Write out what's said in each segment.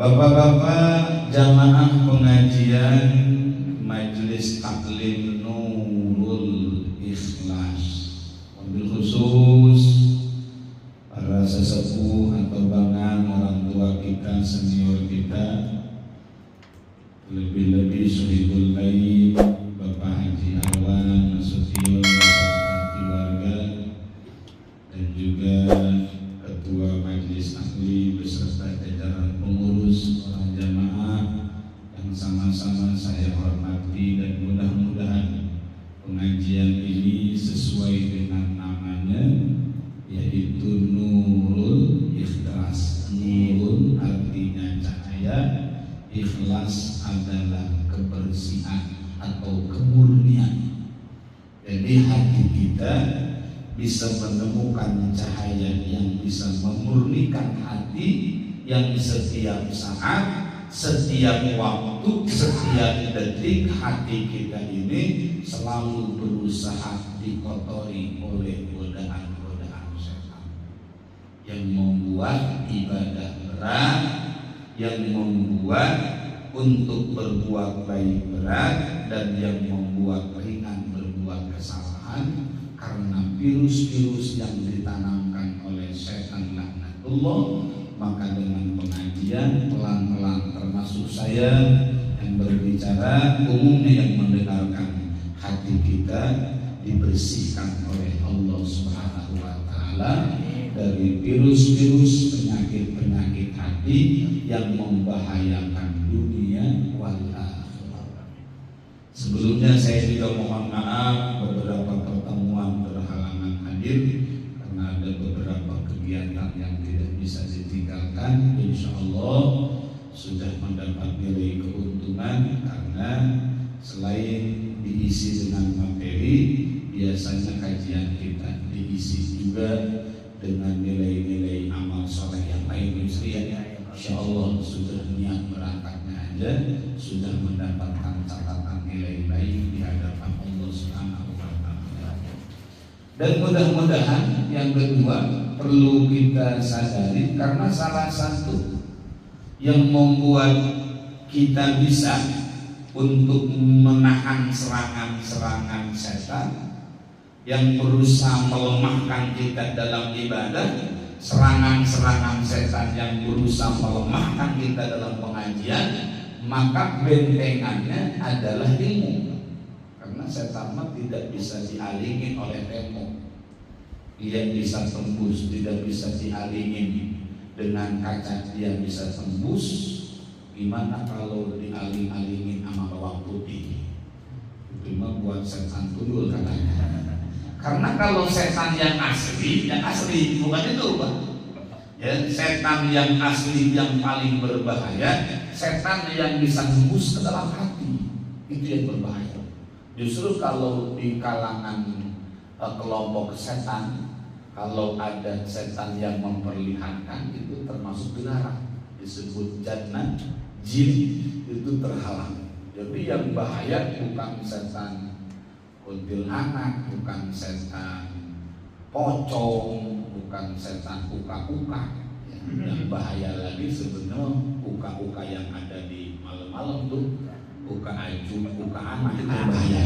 Bapak-bapak jamaah pengajian Majelis Taklim Nurul Ikhlas, wabil khusus para sesepuh atau bangan orang tua kita, senior kita, lebih-lebih Sohibul Baik Bapak Haji Alwan Nasution beserta keluarga, dan juga Ketua Majelis Ahli beserta jajaran pengurus, para jamaah yang sama-sama saya hormati, dan mudah-mudahan pengajian ini sesuai dengan namanya, yaitu Nurul Ikhlas. Nurul artinya cahaya, ikhlas adalah kebersihan atau kemurnian. Jadi hati kita bisa menemukan cahaya yang bisa memurnikan hati, yang setiap saat, setiap waktu, setiap detik hati kita ini selalu berusaha dikotori oleh godaan-godaan setan yang membuat ibadah berat, yang membuat untuk berbuat baik berat, dan yang membuat ringan berbuat kesalahan, karena virus-virus yang ditanamkan oleh setan laknatullah. Maka dengan pengajian pelan-pelan, termasuk saya yang berbicara, umumnya yang mendengarkan, hati kita dibersihkan oleh Allah Subhanahu wa Ta'ala dari virus-virus, penyakit-penyakit hati yang membahayakan dunia wal akhirah. Sebelumnya saya juga mohon maaf beberapa pertemuan berhalangan hadir karena ada beberapa kegiatan yang tidak bisa ditinggalkan. Insya Allah sudah mendapat nilai keuntungan, karena selain diisi dengan materi, biasanya kajian kita diisi juga dengan nilai-nilai amal soleh yang lain. Insya Allah sudah niat berangkatnya aja sudah mendapatkan catatan nilai baik di hadapan Allah Subhanahu wa Ta'ala. Dan mudah-mudahan yang kedua perlu kita sadari, karena salah satu yang membuat kita bisa untuk menahan serangan-serangan setan yang berusaha melemahkan kita dalam ibadah, serangan-serangan setan yang berusaha melemahkan kita dalam pengajian, maka bentengannya adalah ilmu. Karena setan tidak bisa dialingin oleh tembok, dia bisa tembus, tidak bisa dialingin dengan kaca, dia bisa tembus. Gimana kalau dialing-alingin sama bawang putih? Itu mah buat setan tuyul katanya. Karena kalau setan yang asli bukan itu, Pak. Ya, setan yang asli yang paling berbahaya, setan yang bisa tembus ke dalam hati, itu yang berbahaya. Justru kalau di kalangan kelompok setan, kalau ada setan yang memperlihatkan, itu termasuk dilarang, disebut jannah, jin, itu terhalang. Jadi yang bahaya bukan setan kuntilanak, bukan setan pocong, bukan setan uka-uka. Yang bahaya lagi sebenarnya uka-uka yang ada di malam-malam tuh, uka aju, uka anak, itu bahaya.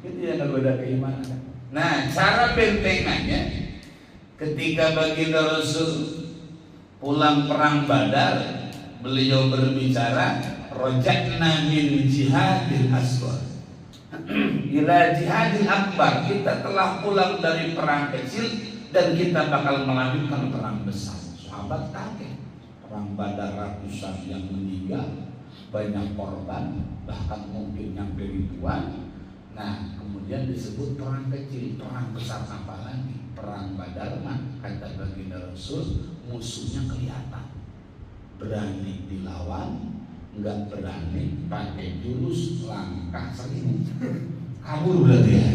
Itu yang ngegoda keimanan. Nah, cara bentengannya ketika baginda Rasul pulang perang Badar, beliau berbicara, rojakna min jihadil asghar ila jihadil akbar. Kita telah pulang dari perang kecil dan kita bakal melanjutkan perang besar. Sahabat kaget, perang Badar ratusan yang meninggal, banyak korban, bahkan mungkin nyampe ribuan. Nah, kemudian disebut perang kecil, perang besar apa lagi? Perang Badar mah kata baginda Rasul, musuhnya kelihatan, berani dilawan, enggak berani pakai jurus langkah 1000, kabur berarti ya.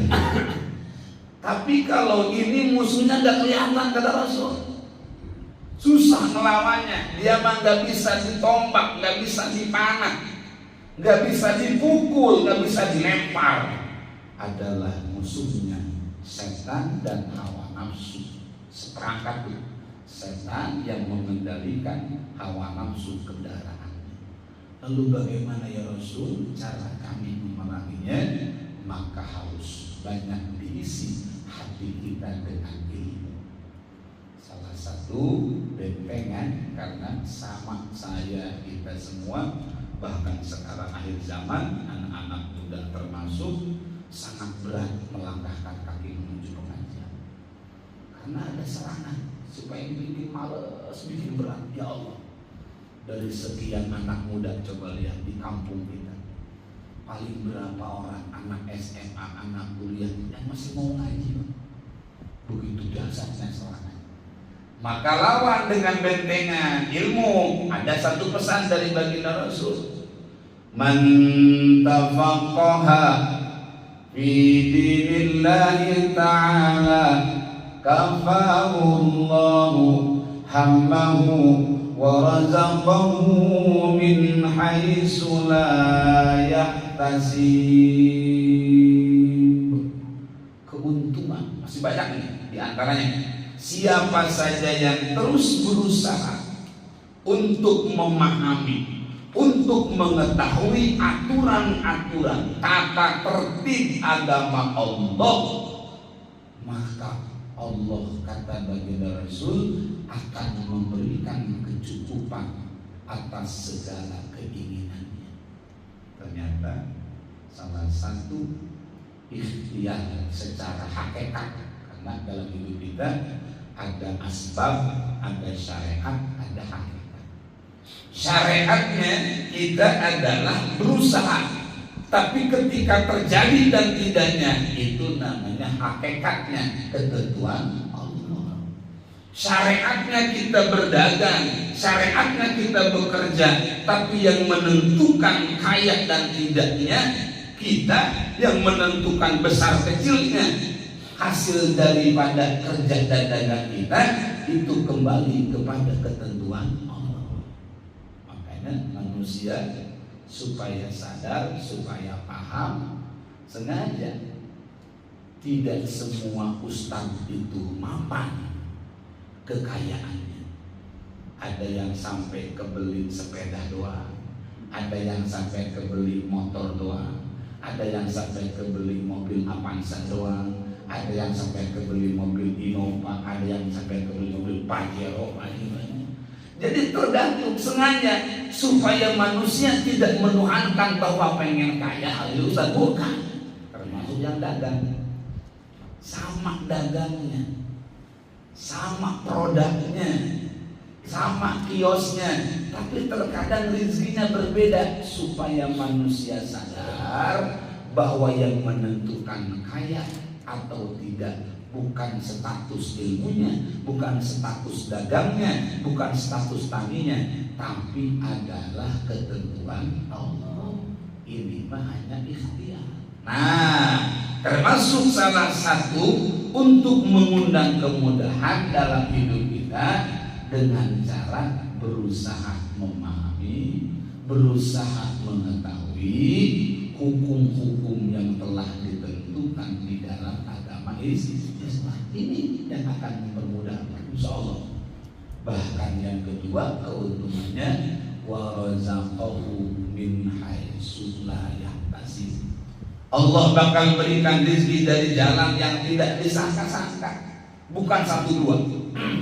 Tapi kalau ini musuhnya enggak kelihatan kata Rasul, susah melawannya. Dia mah enggak bisa ditombak, enggak bisa dipanah, enggak bisa dipukul, enggak bisa dilempar. Adalah musuhnya setan dan hawa nafsu. Seperangkat setan yang mengendalikan hawa nafsu kendaraan. Lalu bagaimana ya Rasul cara kami memeranginya? Maka harus banyak diisi hati kita dengan ilmu. Salah satu bentengan, karena sama saya kita semua, bahkan sekarang akhir zaman anak-anak muda termasuk, sangat berat melangkahkan kaki menuju pengajian karena ada serangan supaya bikin males, bikin berat. Ya Allah, dari sekian anak muda coba lihat di kampung kita, paling berapa orang anak SMA, anak kuliah yang masih mau ngaji? Begitu dahsyatnya serangan. Maka lawan dengan bentengan ilmu. Ada satu pesan dari baginda Rasul, man tafaqqaha fi dinillahi ta'ala kafahu Allahu hammahu wa razaqahu min haitsu la yahtasib. Keuntungan masih banyak nih, di antaranya siapa saja yang terus berusaha untuk memahami, untuk mengetahui aturan-aturan tata tertib agama Allah, maka Allah, kata baginda Rasul, akan memberikan kecukupan atas segala keinginannya. Ternyata salah satu ikhtiar secara hakikat, karena dalam hidup kita ada asbab, ada syariat, ada hakikat. Syariatnya kita adalah berusaha, tapi ketika terjadi dan tidaknya itu namanya hakikatnya ketentuan Allah. Syariatnya kita berdagang, syariatnya kita bekerja, tapi yang menentukan kaya dan tidaknya kita, yang menentukan besar kecilnya hasil daripada kerja dan dagang kita itu kembali kepada ketentuan Allah. Makanya manusia supaya sadar, supaya paham, sengaja tidak semua ustaz itu mapan kekayaannya. Ada yang sampai kebeli sepeda doang, ada yang sampai kebeli motor doang, ada yang sampai kebeli mobil Avanza doang, ada yang sampai kebeli mobil Innova, ada yang sampai kebeli mobil Pajero. Jadi tergantung, sengaja supaya manusia tidak menuhankan bahwa pengen kaya harus bukan. Termasuk yang dagang, sama dagangnya, sama produknya, sama kiosnya, tapi terkadang rezekinya berbeda, supaya manusia sadar bahwa yang menentukan kaya atau tidak bukan status ilmunya, bukan status dagangnya, bukan status taninya, tapi adalah ketentuan Allah. Ini mah hanya ikhtiar. Nah, termasuk salah satu untuk mengundang kemudahan dalam hidup kita dengan cara berusaha memahami, berusaha mengetahui hukum-hukum yang telah ditentukan di dalam agama Islam. Ini yang akan mempermudah, insya Allah. Bahkan yang kedua keuntungannya, wa razaqahu min haitsu la yahtasib. Allah bakal berikan rezeki dari jalan yang tidak disangka-sangka. Bukan satu dua.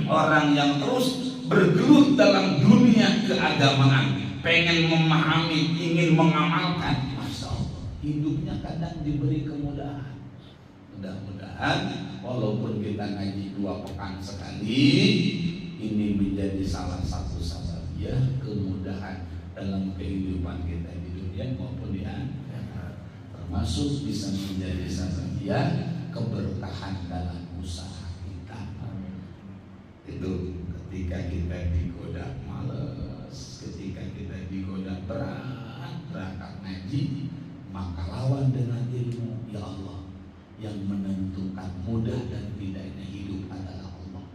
Orang yang terus bergelut dalam dunia keagamaan, pengen memahami, ingin mengamalkan, masya Allah, hidupnya kadang diberi kemudahan. Mudah-mudahan walaupun kita ngaji 2 pekan sekali, ini menjadi salah satu sababiyah kemudahan dalam kehidupan kita di dunia maupun di akhirat. Termasuk bisa menjadi sababiyah keberkahan dalam usaha kita. Itu ketika kita digoda males, ketika kita digoda berat berangkat ngaji, maka lawan dengan ilmu. Ya Allah, yang menentukan mudah dan tidaknya hidup adalah Allah.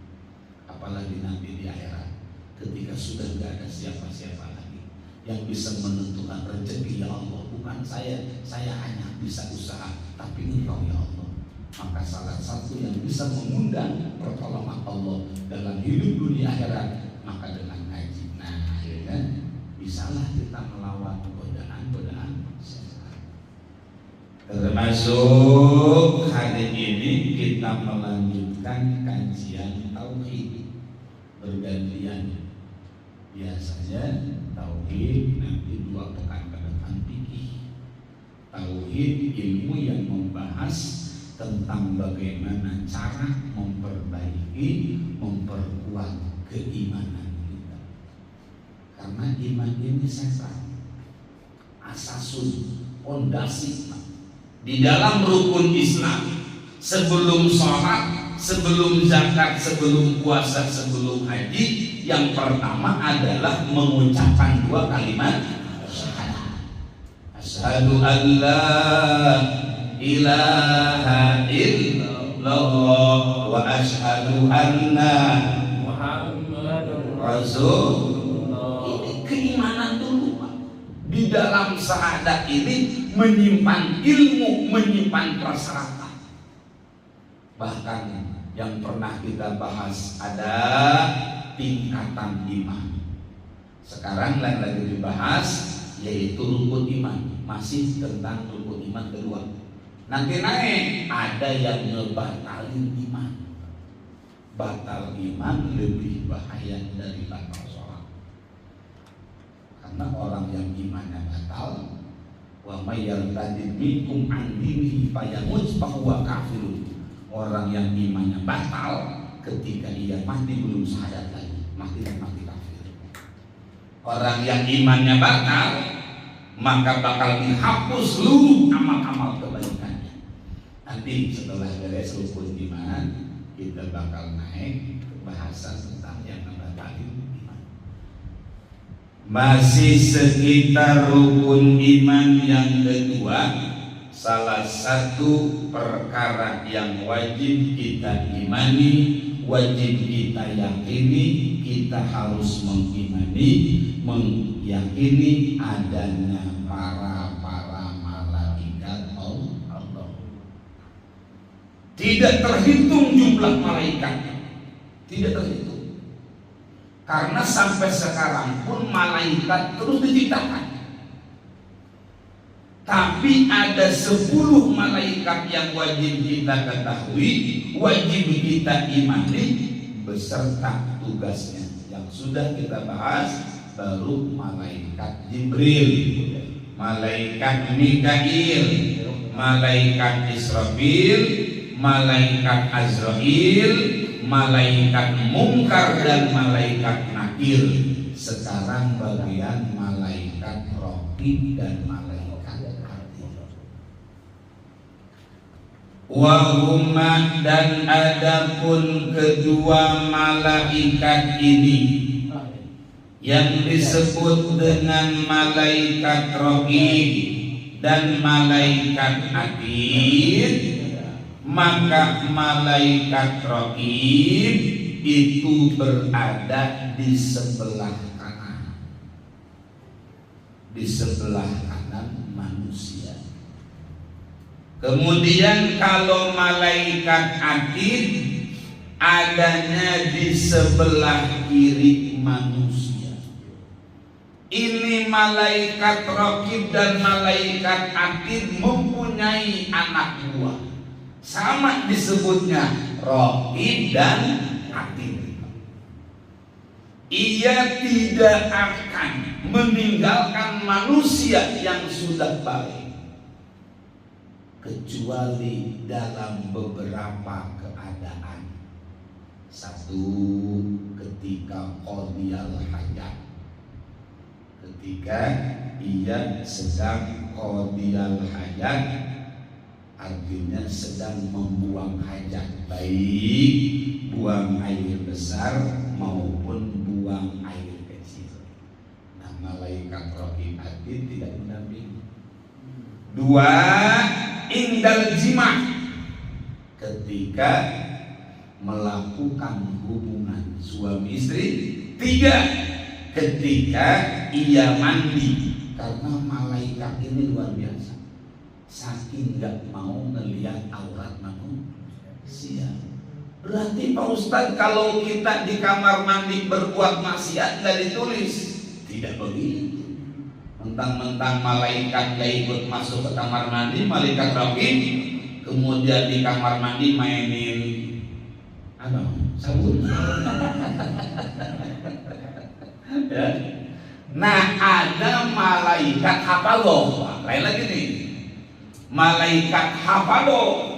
Apalagi nanti di akhirat, ketika sudah tidak ada siapa-siapa lagi yang bisa menentukan rezeki. Ya Allah, bukan saya hanya bisa usaha, tapi Engkau ya Allah. Maka salah satu yang bisa mengundang pertolongan Allah dalam hidup dunia akhirat maka dengan ngaji. Nah, akhirnya bisalah kita melawan godaan-godaan setan. Termasuk hari ini kita melanjutkan kajian tauhid bergantian. Biasanya tauhid nanti 2 pekan ke depan fikih. Tauhid ilmu yang membahas tentang bagaimana cara memperbaiki, memperkuat keimanan kita. Karena iman ini sesat, asasun, pondasi di dalam rukun Islam. Sebelum sholat, sebelum zakat, sebelum puasa, sebelum haji, yang pertama adalah mengucapkan 2 kalimat syahadat. Asyhadu an la ilaha illallah wa asyhadu anna Muhammadur Rasulullah. Ini keimanan dulu, Pak. Di dalam syahadat ini menyimpan ilmu, menyimpan persyaratan. Bahkan yang pernah kita bahas ada tingkatan iman. Sekarang lagi dibahas yaitu rukun iman. Masih tentang rukun iman kedua. Nanti naik ada yang ngebatalin iman. Batal iman lebih bahaya dari batal sholat. Karena orang yang imannya batal, wa may yartadid minkum an dinihi fayamut fahuwa kafirun. Orang yang imannya batal ketika ia mati belum syahadat lagi, mati kafir. Orang yang imannya batal maka bakal dihapus seluruh amal-amal kebaikannya. Nanti setelah beres rukun iman kita bakal naik ke bahasa tentang yang membatalkan iman. Masih sekitar rukun iman yang kedua, salah satu perkara yang wajib kita imani, wajib kita yakini, kita harus meyakini adanya para malaikat Allah. Tidak terhitung jumlah malaikatnya, tidak terhitung. Karena sampai sekarang pun malaikat terus diciptakan. Tapi ada 10 malaikat yang wajib kita ketahui, wajib kita imani beserta tugasnya. Yang sudah kita bahas baru malaikat Jibril, malaikat Mikail, malaikat Israfil, malaikat Azrail, malaikat Munkar dan malaikat Nakir. Sekarang bagian malaikat Raqib dan malaikat Wahumma, dan adapun kedua malaikat ini yang disebut dengan malaikat Raqib dan malaikat Atid, maka malaikat Raqib itu berada di sebelah kanan, di sebelah kanan manusia. Kemudian kalau malaikat Atid adanya di sebelah kiri manusia. Ini malaikat Raqib dan malaikat Atid mempunyai anak buah. Sama disebutnya Raqib dan Atid. Ia tidak akan meninggalkan manusia yang sudah balik kecuali dalam beberapa keadaan. Satu, ketika qadiyal hajat, ketika ia sedang qadiyal hajat, artinya sedang membuang hajat, baik buang air besar maupun buang air kecil. Nah, malaikat Raqib Atid tidak mendampingi. Dua, indal jima', ketika melakukan hubungan suami istri. Tiga, ketika ia mandi. Karena malaikat ini luar biasa. saking nggak mau ngelihat aurat manusia. Berarti Pak Ustadz, kalau kita di kamar mandi berbuat maksiat nggak ditulis? Tidak begitu. Mentang-mentang malaikat nggak ikut masuk ke kamar mandi, malaikat raqib, kemudian di kamar mandi mainin apa? Sabun. Ya. Nah, ada malaikat hafaloh. Lain lagi nih. Malaikat hafaloh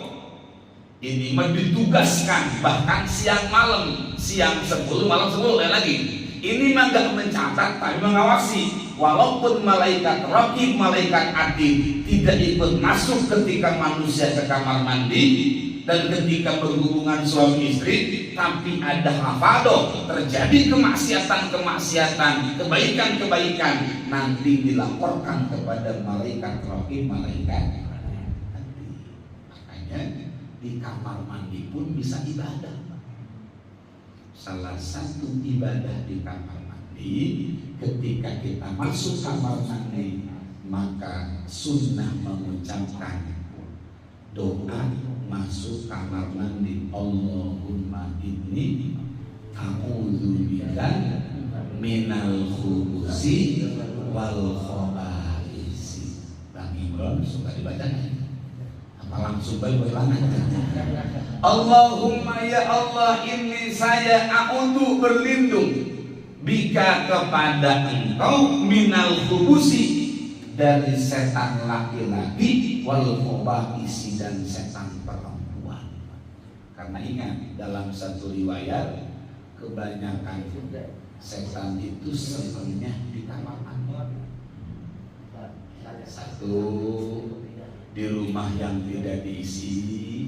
ini mah ditugaskan bahkan siang malam, siang 10 malam 10, lain lagi. Ini mah gak mencatat tapi mengawasi. Walaupun malaikat raqib, malaikat atid tidak ikut masuk ketika manusia ke kamar mandi dan ketika berhubungan suami istri, tapi ada hafadoh, terjadi kemaksiatan-kemaksiatan, kebaikan-kebaikan, nanti dilaporkan kepada malaikat raqib, malaikat atid. Makanya di kamar mandi pun bisa ibadah. Salah satu ibadah di kamar mandi, ketika kita masuk kamar mandi, maka sunnah mengucapkan doa masuk kamar mandi. Allahumma inni a'udzubika minal khubusi wal khaba'isi. Bang Imron suka dibacakan. Langsung berlangan. Allahumma ya Allah, ini saya a'udzu berlindung bika kepada Engkau minal khubusi, dari setan laki-laki, wal khaba'isi, dan setan perempuan. Karena ingat, dalam satu riwayat kebanyakan setan itu sebenarnya di kamar mandi. Satu, di rumah yang tidak diisi.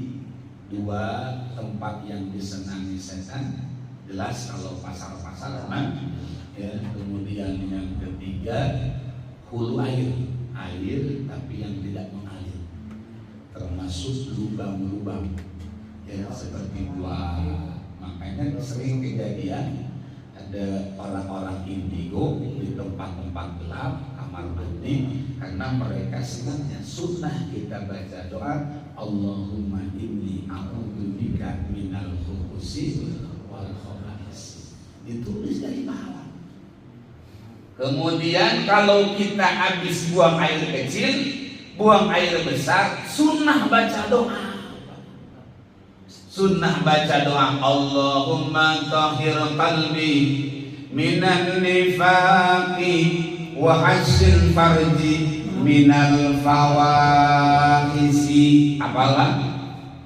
Dua, tempat yang disenangi setan. Jelas kalau pasar-pasar memang ya. Kemudian yang ketiga, hulu air tapi yang tidak mengalir, termasuk lubang-lubang ya, seperti gua. Makanya sering kejadian ada orang-orang indigo di tempat-tempat gelap kamar mandi, karena mereka senangnya. Sunnah kita baca doa Allahumma inni a'udzubika minal khubusi wal khaba'is, ditulis dari bawah. Kemudian kalau kita habis buang air kecil, buang air besar, sunnah baca doa. Sunnah baca doa Allahumma tahhir qalbi minan nifaqi wa hasil farji minal fawahisi. Apalah?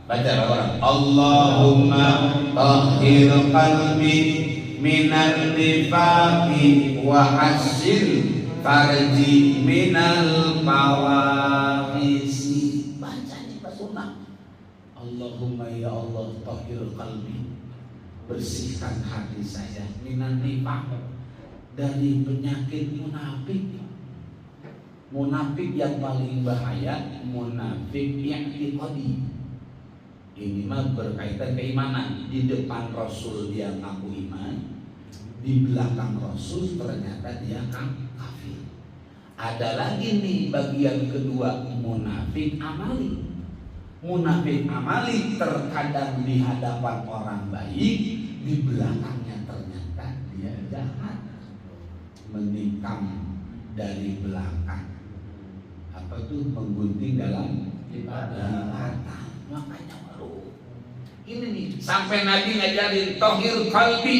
Baca orang Allahumma tahhir qalbi minan nifaqi wa hasil farji minal fawahisi. Baca ini sunnah. Allahumma ya Allah tahhir qalbi, bersihkan hati saya, minan nifaq, dari penyakit munafik. Munafik yang paling bahaya, munafik yang i'tiqadi. Ini mah berkaitan keimanan. Di depan Rasul dia ngaku iman, di belakang Rasul ternyata dia kafir. Ada lagi nih bagian kedua, munafik amali. Munafik amali terkadang di hadapan orang baik, di belakangnya ternyata dia jahat, menikam dari belakang. Apa tuh? Menggunting dalam ibadah. Makanya ini nih, sampai Nabi ngajarin tahhir qalbi,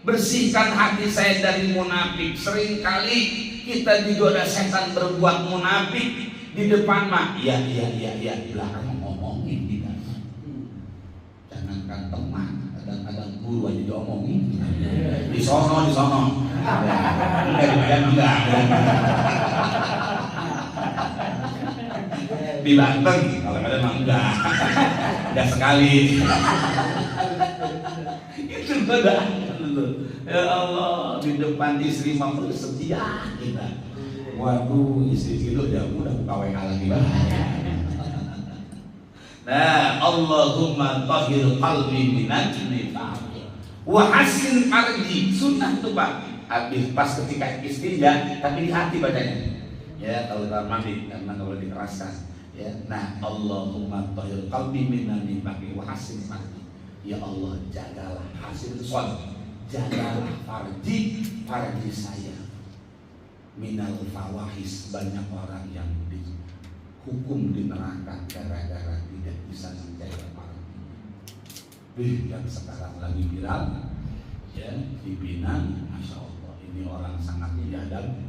bersihkan hati saya dari munafik. Seringkali kita digoda setan berbuat munafik, di depan mah iya, di belakang ngomongin kita. Jangankan teman, kadang-kadang guru aja diomongin. Di sono. Enggak. Di Banten kalau ada mah enggak sekali. Itu godaan. Ya Allah, di depan istri mah setia kita. Waduh, istri itu udah KWH lagi bahaya. Nah, Allahumma tahhir qalbi minan nifaq wa hasin farji. Sunnah tuh Pak. Habis pas ketika istinja, tapi di hati bacanya. Ya, kalau kamar mandi, karena kalau dikeraskan. Ya, nah Allahumma tahhir qalbi minan nifaqi wa hasin farji. Ya Allah, jagalah hasil shol, jagalah farji saya minal fawahis. Banyak orang yang dihukum di neraka gara-gara tidak bisa menjaga farji. Yang sekarang lagi viral ya di Pinang, masya Allah, ini orang sangat biadab.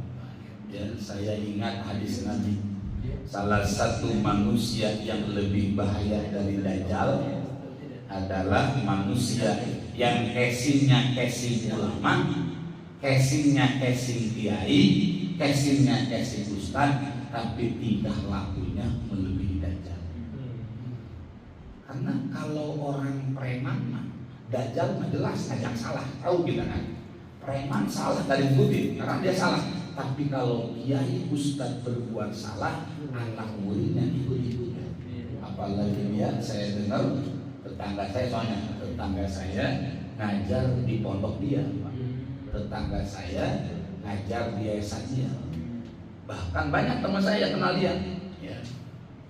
Ya, saya ingat hadis Nabi, salah satu manusia yang lebih bahaya dari Dajjal adalah manusia yang casingnya casing ulama, casingnya casing kiai, casingnya casing ustaz, tapi tingkah lakunya melebihi Dajjal. Karena kalau orang preman, Dajjal mah jelas ngajak salah, tahu kita kan? Preman salah dari bukti karena dia salah. Tapi kalau kiai ustaz berbuat salah, anak muridnya ikut-ikutnya. Apalagi dia, saya dengar tetangga saya ngajar di pondok dia, tetangga saya ngajar di yayasan dia. Bahkan banyak teman saya kenal dia. Ya.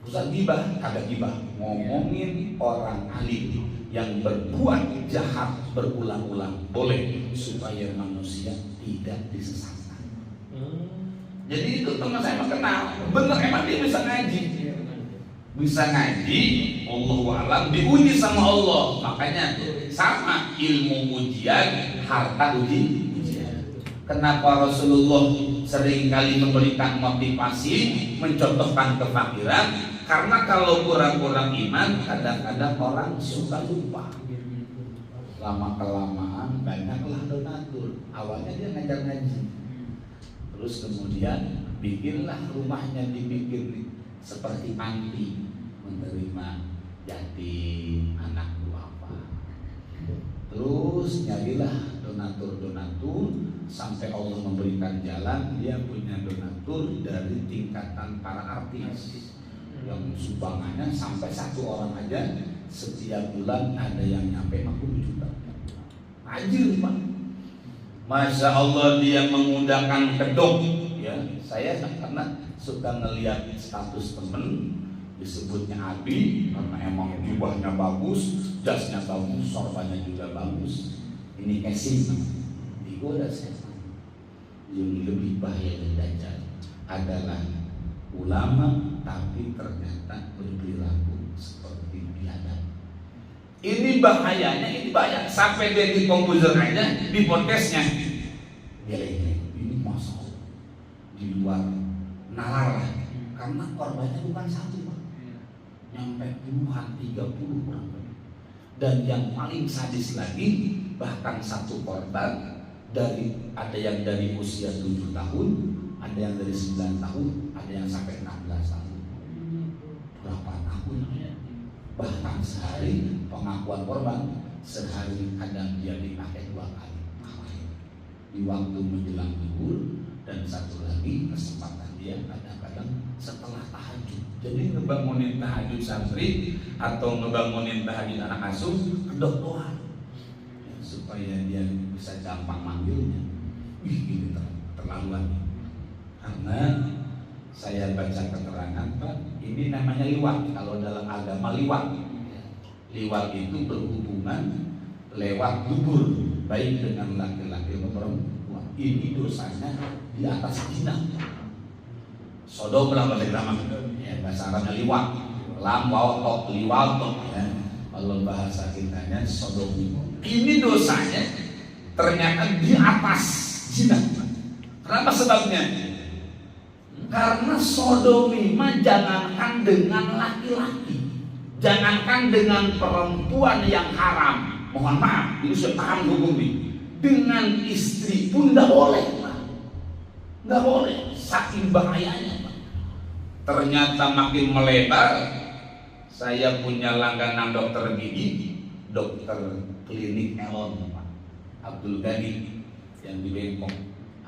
Ustaz gibah, ada gibah, ngomongin orang alim yang berbuat jahat berulang-ulang, boleh supaya manusia tidak disesatkan. Jadi itu teman saya kenal, bener emang dia bisa ngaji, Allahu a'lam, diuji sama Allah. Makanya sama ilmu ujian, harta ujian. Kenapa Rasulullah seringkali memberikan motivasi, mencontohkan kefakiran? Karena kalau kurang-kurang iman, kadang-kadang orang suka lupa. Lama-kelamaan banyaklah donatur. Awalnya dia ngajar ngaji, terus kemudian bikinlah rumahnya dibikin seperti panti, menerima yatim, anak duafa. Terus nyarilah donatur sampai Allah memberikan jalan. Dia punya donatur dari tingkatan para artis yang sumbangannya sampai satu orang aja setiap bulan ada yang nyampe 50 juta. Ajir Pak. Masya Allah, dia mengundangkan kedok. Ya, saya karena suka ngelihat status temen disebutnya Abi karena emang jubahnya bagus, jasnya bagus, sorbannya juga bagus. Ini casing, digoda setan. Yang lebih bahaya dari Dajjal adalah ulama tapi ternyata berperilaku seperti biadab. Ini bahayanya, ini bahaya. Sampai dia di komposer aja, di podcastnya ini masalah di luar nalar, karena korbannya bukan satu Pak, nyampe puluhan, 30 orang. Dan yang paling sadis lagi, bahkan satu korban ada yang dari usia 7 tahun, ada yang dari 9 tahun, ada yang sampai 16 tahun. Berapa tahun? Bahkan sehari pengakuan korban, sehari kadang dia dipakai 2 kali. Di waktu menjelang zuhur, dan satu lagi kesempatan dia kadang-kadang setelah tahajud. Jadi ngebangunin tahajud santri atau ngebangunin tahajud anak asuh, kedok doa ya, supaya dia bisa gampang manggilnya. Ini terlaluan. Karena saya baca keterangan Pak, ini namanya liwat. Kalau dalam agama liwat itu berhubungan lewat dubur, baik dengan laki-laki maupun perempuan. Ini dosanya di atas zina. Sodom dalam bahasa Arab, ya, bahasa Arabnya liwat, lam waw tok liwat ya. Kalau bahasa kitanya sodomi. Ini dosanya ternyata di atas zina. Kenapa sebabnya? Karena sodomi mah jangankan dengan laki-laki, jangankan dengan perempuan yang haram. Mohon maaf, ini sudah paham hukum ini. Dengan istri pun nggak boleh, Pak. Nggak boleh, saking bahayanya, Pak. Ternyata makin melebar. Saya punya langganan dokter gigi, dokter klinik Elon, Pak Abdul Ghani yang di Bengkok.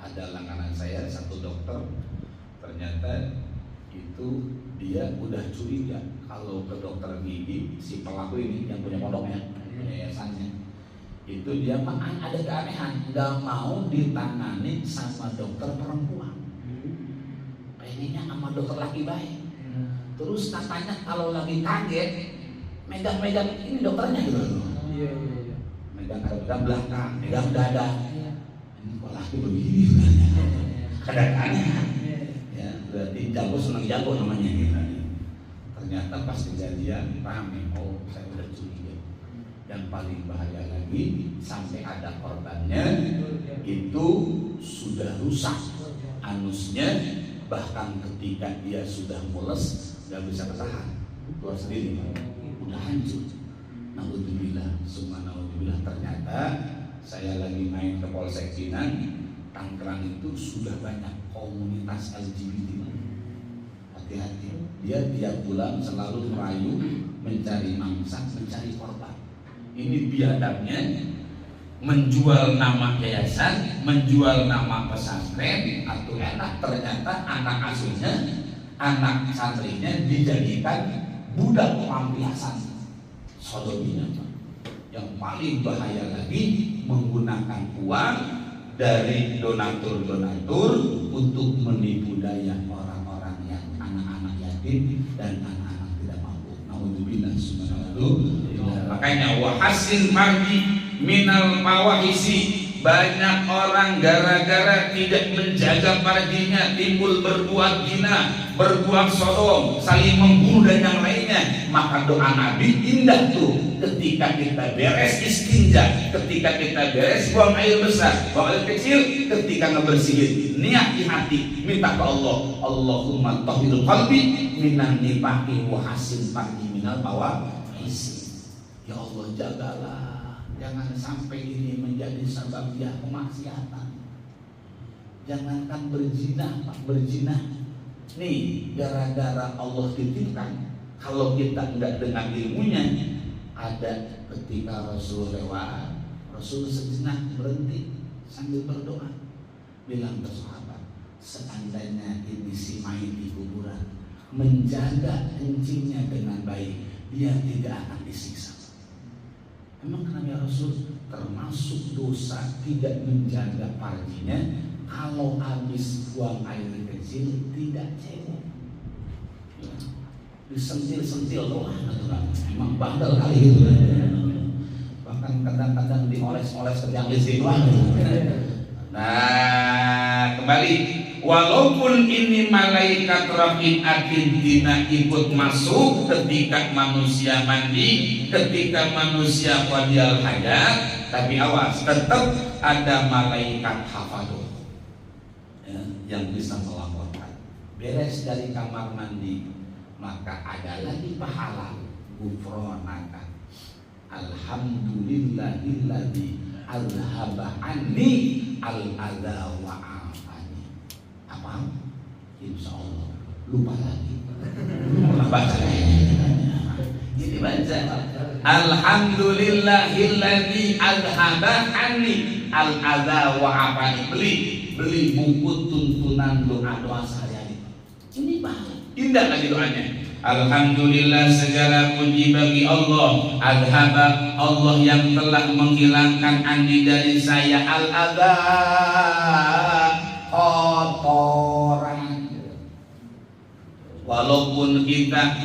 Ada langganan saya, satu dokter. Ternyata itu dia udah curiga kalau ke dokter gigi si pelaku ini yang punya pondoknya, yayasannya, itu dia mah ada keanehan, nggak mau ditangani sama dokter perempuan, pengennya sama dokter laki baik. Terus Terus katanya kalau lagi kaget megang-megang ini dokternya gitu. Iya. Megang belakang, megang dada. Ini kok laki begini sebenarnya. Kadang-kadang ya berarti jago senang jago namanya gitu. Ternyata pas kejadian rame, oh saya udah curiga. Yang paling bahaya lagi sampai ada korbannya itu sudah rusak anusnya, bahkan ketika dia sudah mules nggak bisa bertahan keluar sendiri, udah hancur. Naudzubillah, summa naudzubillah. Ternyata saya lagi main ke Polsek Pinang, Tangerang itu sudah banyak komunitas LGBT. Hati-hati, dia tiap bulan selalu merayu, mencari mangsa, mencari korban. Ini biadabnya, menjual nama yayasan, menjual nama pesantren, atau enak. Ternyata anak asuhnya, anak santrinya dijadikan budak pelampiasan sodominya. Yang paling bahaya lagi, menggunakan uang dari donatur-donatur untuk menipu daya orang-orang yang anak-anak yatim dan anak-anak tidak mampu. Naudzubillah subhanallah. Makanya wahasin marji minal mawahisi, banyak orang gara-gara tidak menjaga farjinya timbul berbuat zina, berbuat sodom, saling membunuh dan yang lainnya. Maka doa Nabi indah tuh, ketika kita beres istinja, ketika kita beres buang air besar, buang air kecil, ketika ngebersihin niat di hati, minta ke Allah, Allahumma tahhirul qalbi minan nifaqi wa hasin farji minal mawahisi. Ya Allah, jagalah, jangan sampai ini menjadi sebab ya kemaksiatan. Jangankan berzina, Pak, berzina. Nih, gara-gara Allah titipkan. Kalau kita enggak dengan ilmunya, ada ketika Rasul lewat, Rasul sejenak berhenti sambil berdoa, bilang ke sahabat, seandainya ini si mayit di kuburan menjaga kencingnya dengan baik, dia tidak akan disiksa. Emang kenapa ya Rasul? Termasuk dosa tidak menjaga farjinya, kalau habis buang air kecil tidak cebok, disentil-sentil doang, emang bandel kali itu. Bahkan kadang-kadang dioles-oles ke yang listrik doang. Nah, kembali, walaupun ini malaikat raqib atidina ikut masuk ketika manusia mandi, ketika manusia qadiyal hajat, tapi awas, tetap ada malaikat hafadun ya, yang bisa melaporkan. Beres dari kamar mandi, maka ada lagi pahala gufronaka, alhamdulillahilladzi alhaba anni al-adha wa afani. Apa? Insya Allah lupa lagi. Baca ini baca alhamdulillahilladzi alhaba anni al-adha wa afani. Beli buku tuntunan doa-doa sehari-hari. Ini bagus. Indah lagi doanya. Alhamdulillah, segala puji bagi Allah, adhaba, Allah yang telah menghilangkan anni dari saya al-adha, kotoran. Walaupun kita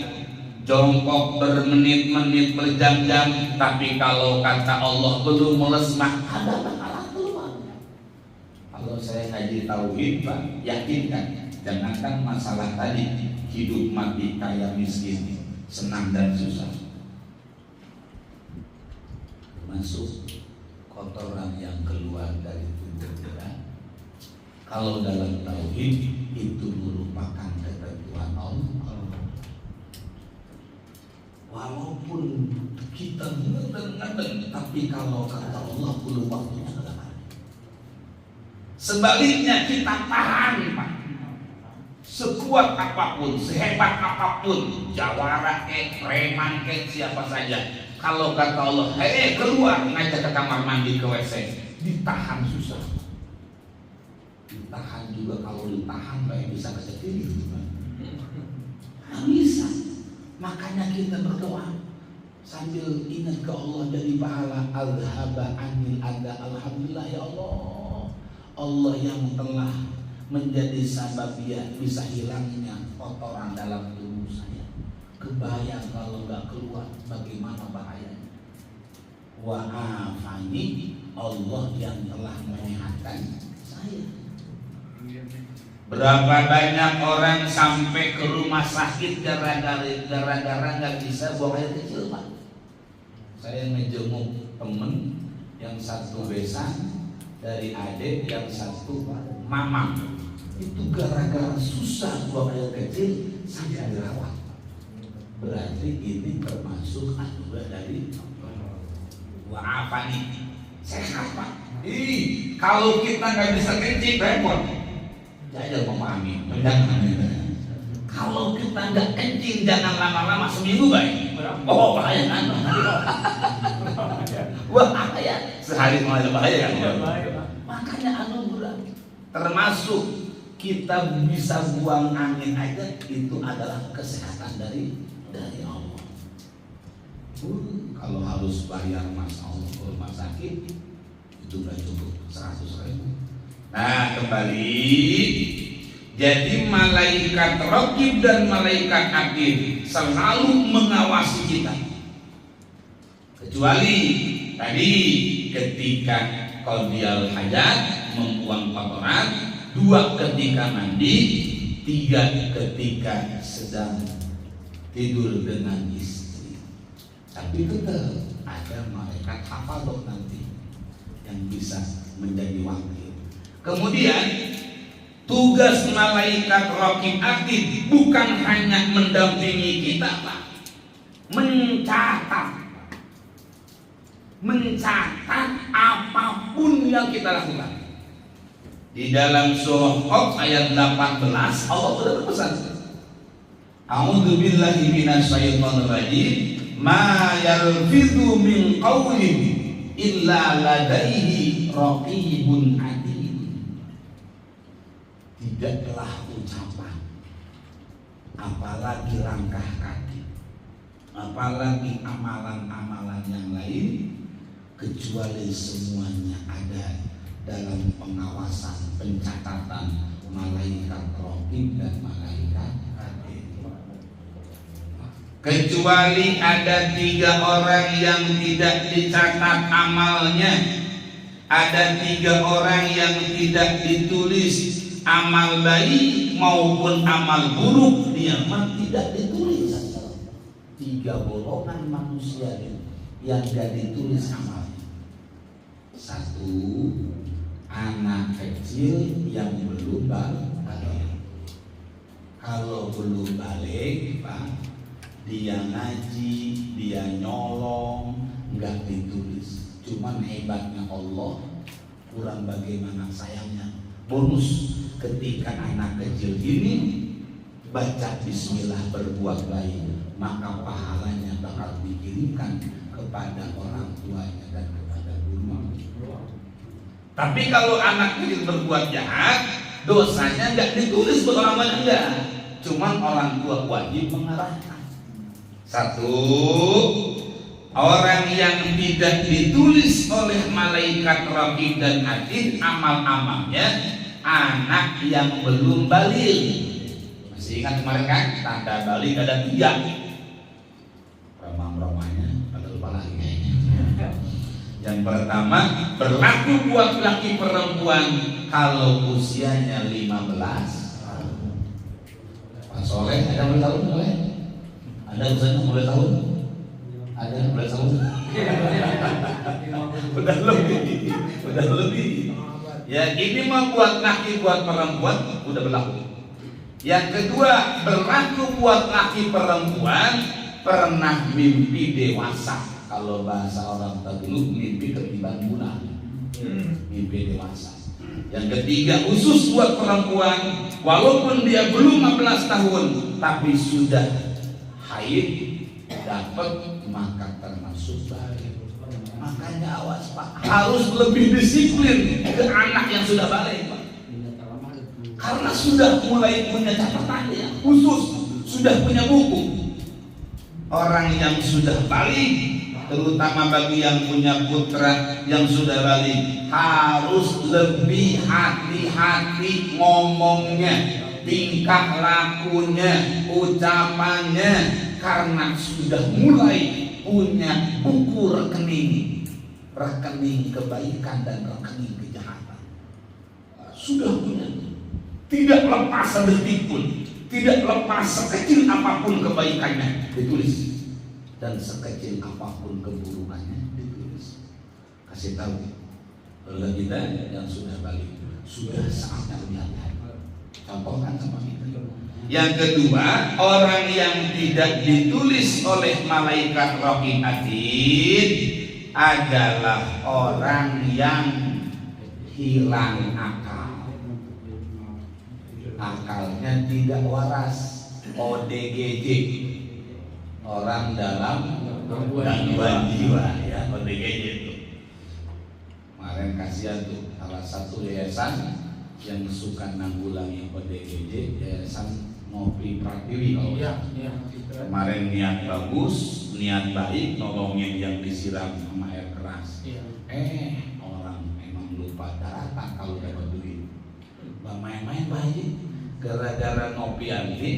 jongkok bermenit-menit, berjam-jam, tapi kalau kata Allah belum mules mah ada bakalan keluar. Kalau saya ngaji tauhid, Pak, yakinkan, jangankan masalah tadi, hidup mati kaya miskin, senang dan susah, termasuk kotoran yang keluar dari tubuh kita. Kalau dalam tauhid itu merupakan ketentuan Allah. Walaupun kita ngeden-ngeden, tapi kalau kata Allah belum waktunya adalah. Sebaliknya kita tahan, Pak. Sekuat apapun, sehebat apapun, jawara kek, preman kek, siapa saja, kalau kata Allah, hei keluar, ngajak ke kamar mandi, ke WC, ditahan susah. Ditahan juga, kalau ditahan baik bisa kecetil, nggak bisa. Makanya kita berdoa sambil ingat ke Allah dari pahala al-haba anil ada. Alhamdulillah ya Allah, Allah yang telah menjadi sabab ya bisa hilangnya kotoran dalam tubuh saya. Kebayang kalau nggak keluar bagaimana bahayanya. Wa afani, Allah yang telah menyehatkan saya. Berapa banyak orang sampai ke rumah sakit gara-gara nggak bisa buang air kecil, Pak. Saya ngejenguk temen yang satu besan dari adik, yang satu mamang. Itu gara-gara susah buang air kecil sampai dirawat. Berarti ini termasuk anugerah dari wa afani, sehat, Pak. Kalau kita nggak bisa kencing repot. Saya memahami. Kalau kita nggak kencing jangan lama-lama, seminggu baik. Oh bahaya kan? Wah bahaya. Sehari malah bahaya kan? Makanya anugerah. Termasuk kita bisa buang angin aja, itu adalah kesehatan dari Allah. Kalau harus bayar Masya Allah ke rumah sakit itu udah cukup 100.000. Nah kembali, jadi malaikat raqib dan malaikat atid selalu mengawasi kita, kecuali tadi ketika qadiyal hajat, membuang kotoran, 2 ketika mandi, 3 ketika sedang tidur dengan istri. Tapi tetap ada malaikat hafadh nanti yang bisa menjadi wakil. Kemudian tugas malaikat raqib atid bukan hanya mendampingi kita, Pak. Mencatat apapun yang kita lakukan. Di dalam surah Qaf ayat 18 Allah sudah berpesan, A'udzubillahi minasyaitonir rajim, ma yalfidhu min qawlin illa ladaihi raqibun atid. Tidaklah ucapan, apalagi langkah kaki, apalagi amalan-amalan yang lain, kecuali semuanya ada dalam pengawasan, pencatatan malaikat raqib dan malaikat atid. Kecuali ada 3 orang yang tidak dicatat amalnya, ada 3 orang yang tidak ditulis amal baik maupun amal buruk, dia tidak ditulis. 3 golongan manusia yang tidak ditulis amalnya. 1, anak kecil yang belum balik. Kalau belum balik, Pak, dia ngaji, dia nyolong, nggak ditulis. Cuman hebatnya Allah, kurang bagaimana sayangnya, bonus ketika anak kecil ini baca bismillah berbuat baik, maka pahalanya bakal dikirimkan kepada orang tuanya dan kepada guru. Tapi kalau anak kecil berbuat jahat, dosanya nggak ditulis buat orang lain, enggak. Cuman orang tua wajib mengarahkan. 1, orang yang tidak ditulis oleh malaikat raqib dan atid amal-amalnya, anak yang belum balik. Masih ingat kemarin kan? Tanda balik ada 3. Ramah-ramahnya pada lupa lagi kayaknya. Yang pertama, berlaku buat laki perempuan kalau usianya 15 tahun. Pak Soleh ada mulai tahun boleh? Ada usianya mulai tahun? Ada mulai tahun? Udah lebih. Ya ini mah buat laki buat perempuan udah berlaku. Yang kedua, berlaku buat laki perempuan pernah mimpi dewasa. Kalau bahasa orang dulu mimpi ketiban bulan, mimpi dewasa. Yang ketiga, khusus buat perempuan, walaupun dia belum 15 tahun tapi sudah haid dapat, maka termasuk balik. Makanya awas Pak, harus lebih disiplin ke anak yang sudah balik Pak. Karena sudah mulai punya catatannya khusus, sudah punya buku. Orang yang sudah balik, terutama bagi yang punya putra yang sudah balik, harus lebih hati-hati ngomongnya. tingkah lakunya, ucapannya, karena sudah mulai punya buku rekening kebaikan dan rekening kejahatan. Sudah punya, tidak lepas sedetik pun, tidak lepas sekecil apapun kebaikannya ditulis, dan sekecil apapun keburukannya ditulis. Kasih tahu oleh kita yang sudah balik, sudah saatnya berhati-hati. Contohkan sama kita. Yang kedua, orang yang tidak ditulis oleh malaikat Raqib Atid adalah orang yang hilang akal. Akalnya tidak waras. ODGJ, orang dalam gangguan jiwa, ya, ODGJ itu. Kemarin kasihan tuh salah satu yayasan yang suka nanggulangi ODGJ, yayasan Ngopi Pratiwi kalau kemarin niat bagus, niat baik, nolongin yang disiram sama air keras. Orang emang lupa datang kalau dapat duit. Main-main baik, gara-gara ngopi anti,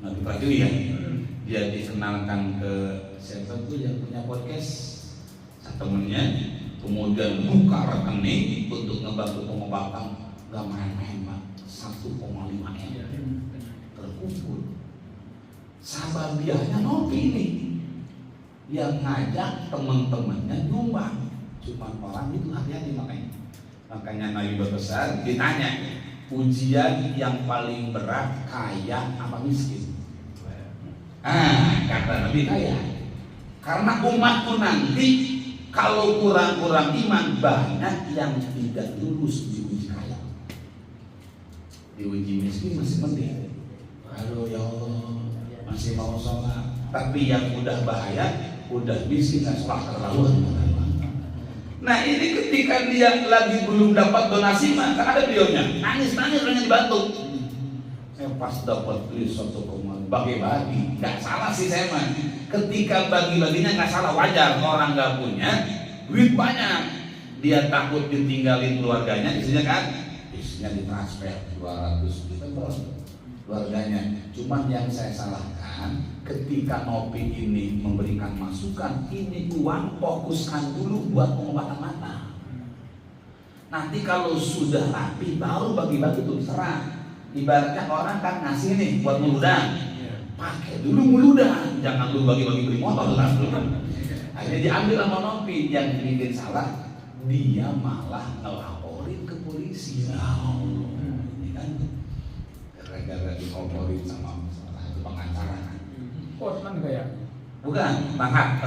Ngopi Pratiwi ya, dia dikenalkan ke siapa tuh yang punya podcast, temennya, kemudian buka rekening untuk ngebantu pengobatan. Gak main-main Pak, 1,5 M terkumpul. Sababiahnya Ngopi ini yang ngajak teman-temannya nyumbang. Cuman orang itu hati-hati makanya Nabi berbesar ditanya, ujian yang paling berat kaya apa miskin? Kata Nabi kaya. Karena umatku nanti kalau kurang-kurang iman banyak yang tidak lulus diuji kaya. Diuji miskin masih mending. Aduh ya Allah, masih mau sholat. Tapi yang udah bahaya, udah miskin dan sholat terlaluan. Nah ini ketika dia lagi belum dapat donasi, maka ada videonya, nangis-nangis pengen dibantu. Saya pas dapat beli 1,5 bagi-bagi, nggak salah sih saya mah. Ketika bagi-baginya nggak salah, wajar. Orang nggak punya duit banyak, dia takut ditinggalin keluarganya, istrinya kan, istrinya ditransfer 200 juta keluarganya. Cuman yang saya salahkan, ketika Ngopi ini memberikan masukan, ini uang fokuskan dulu buat pengobatan mata. Nanti kalau sudah rapi baru bagi-bagi tuh serah. Ibaratnya orang kan ngasih nih buat meludah, pakai dulu meludah, jangan lu bagi-bagi beli motor lah. Akhirnya diambil sama Ngopi, yang bikin salah dia malah ngelaporin ke polisi. Ini kan gara-gara dikomporin sama salah satu pengacara. Kan kayak Bukan, tangkap.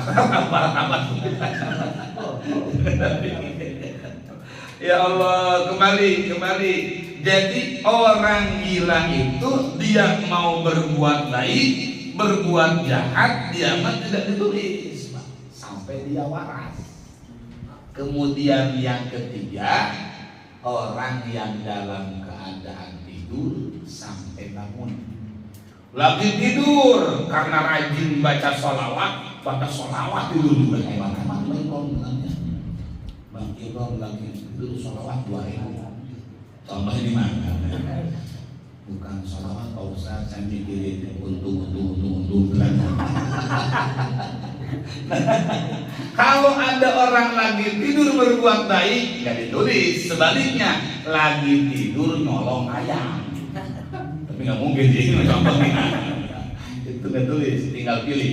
Ya Allah, kembali. Jadi orang gila itu dia mau berbuat baik, berbuat jahat, dia mah tidak ditulis sampai dia waras. Kemudian yang ketiga, orang yang dalam keadaan tidur sampai bangun. Lagi tidur karena rajin baca sholawat tidur juga. Bang Ibron lagi tidur sholawat 2000. Contohnya di mana? Bukan sholawat Pak Ustaz, saya mikirin untung. Kalau ada orang lagi tidur berbuat baik, nggak ditulis. Sebaliknya, lagi tidur nyolong ayam. Tapi nggak mungkin sih contohnya. Itu nggak tulis, tinggal pilih.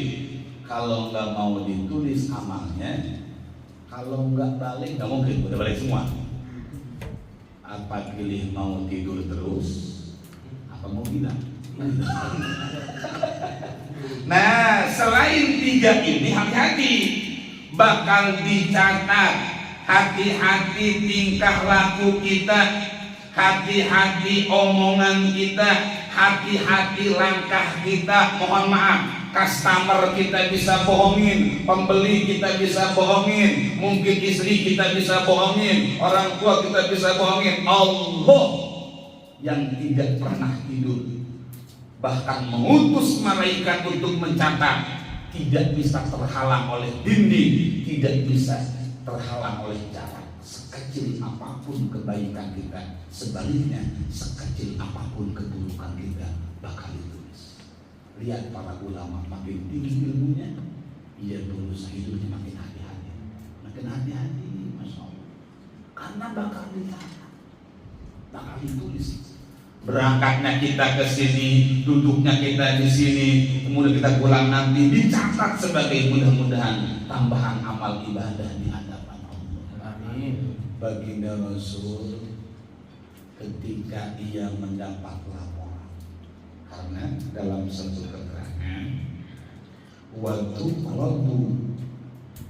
Kalau nggak mau ditulis amalnya, kalau nggak balik nggak mungkin, udah balik semua. Apa pilih mau tidur terus, apa mau bilang? Nah, selain tiga ini hati-hati, bakal dicatat. Hati-hati tingkah laku kita, hati-hati omongan kita, hati-hati langkah kita. Mohon maaf, customer kita bisa bohongin, pembeli kita bisa bohongin, mungkin istri kita bisa bohongin, orang tua kita bisa bohongin. Allah yang tidak pernah tidur, bahkan mengutus malaikat untuk mencatat, tidak bisa terhalang oleh dinding, tidak bisa terhalang oleh jarak. Sekecil apapun kebaikan kita, sebaliknya sekecil apapun keburukan Lihat para ulama makin tinggi ilmunya, ia berusaha hidupnya makin hati-hati, masya Allah. Karena bakal dicatat, bakal ditulis. Berangkatnya kita ke sini, duduknya kita di sini, kemudian kita pulang nanti dicatat sebagai mudah-mudahan tambahan amal ibadah di hadapan Allah. Amin. Baginda Rasul ketika ia mendapat laporan, karena dalam satu keterangan waktu Rabu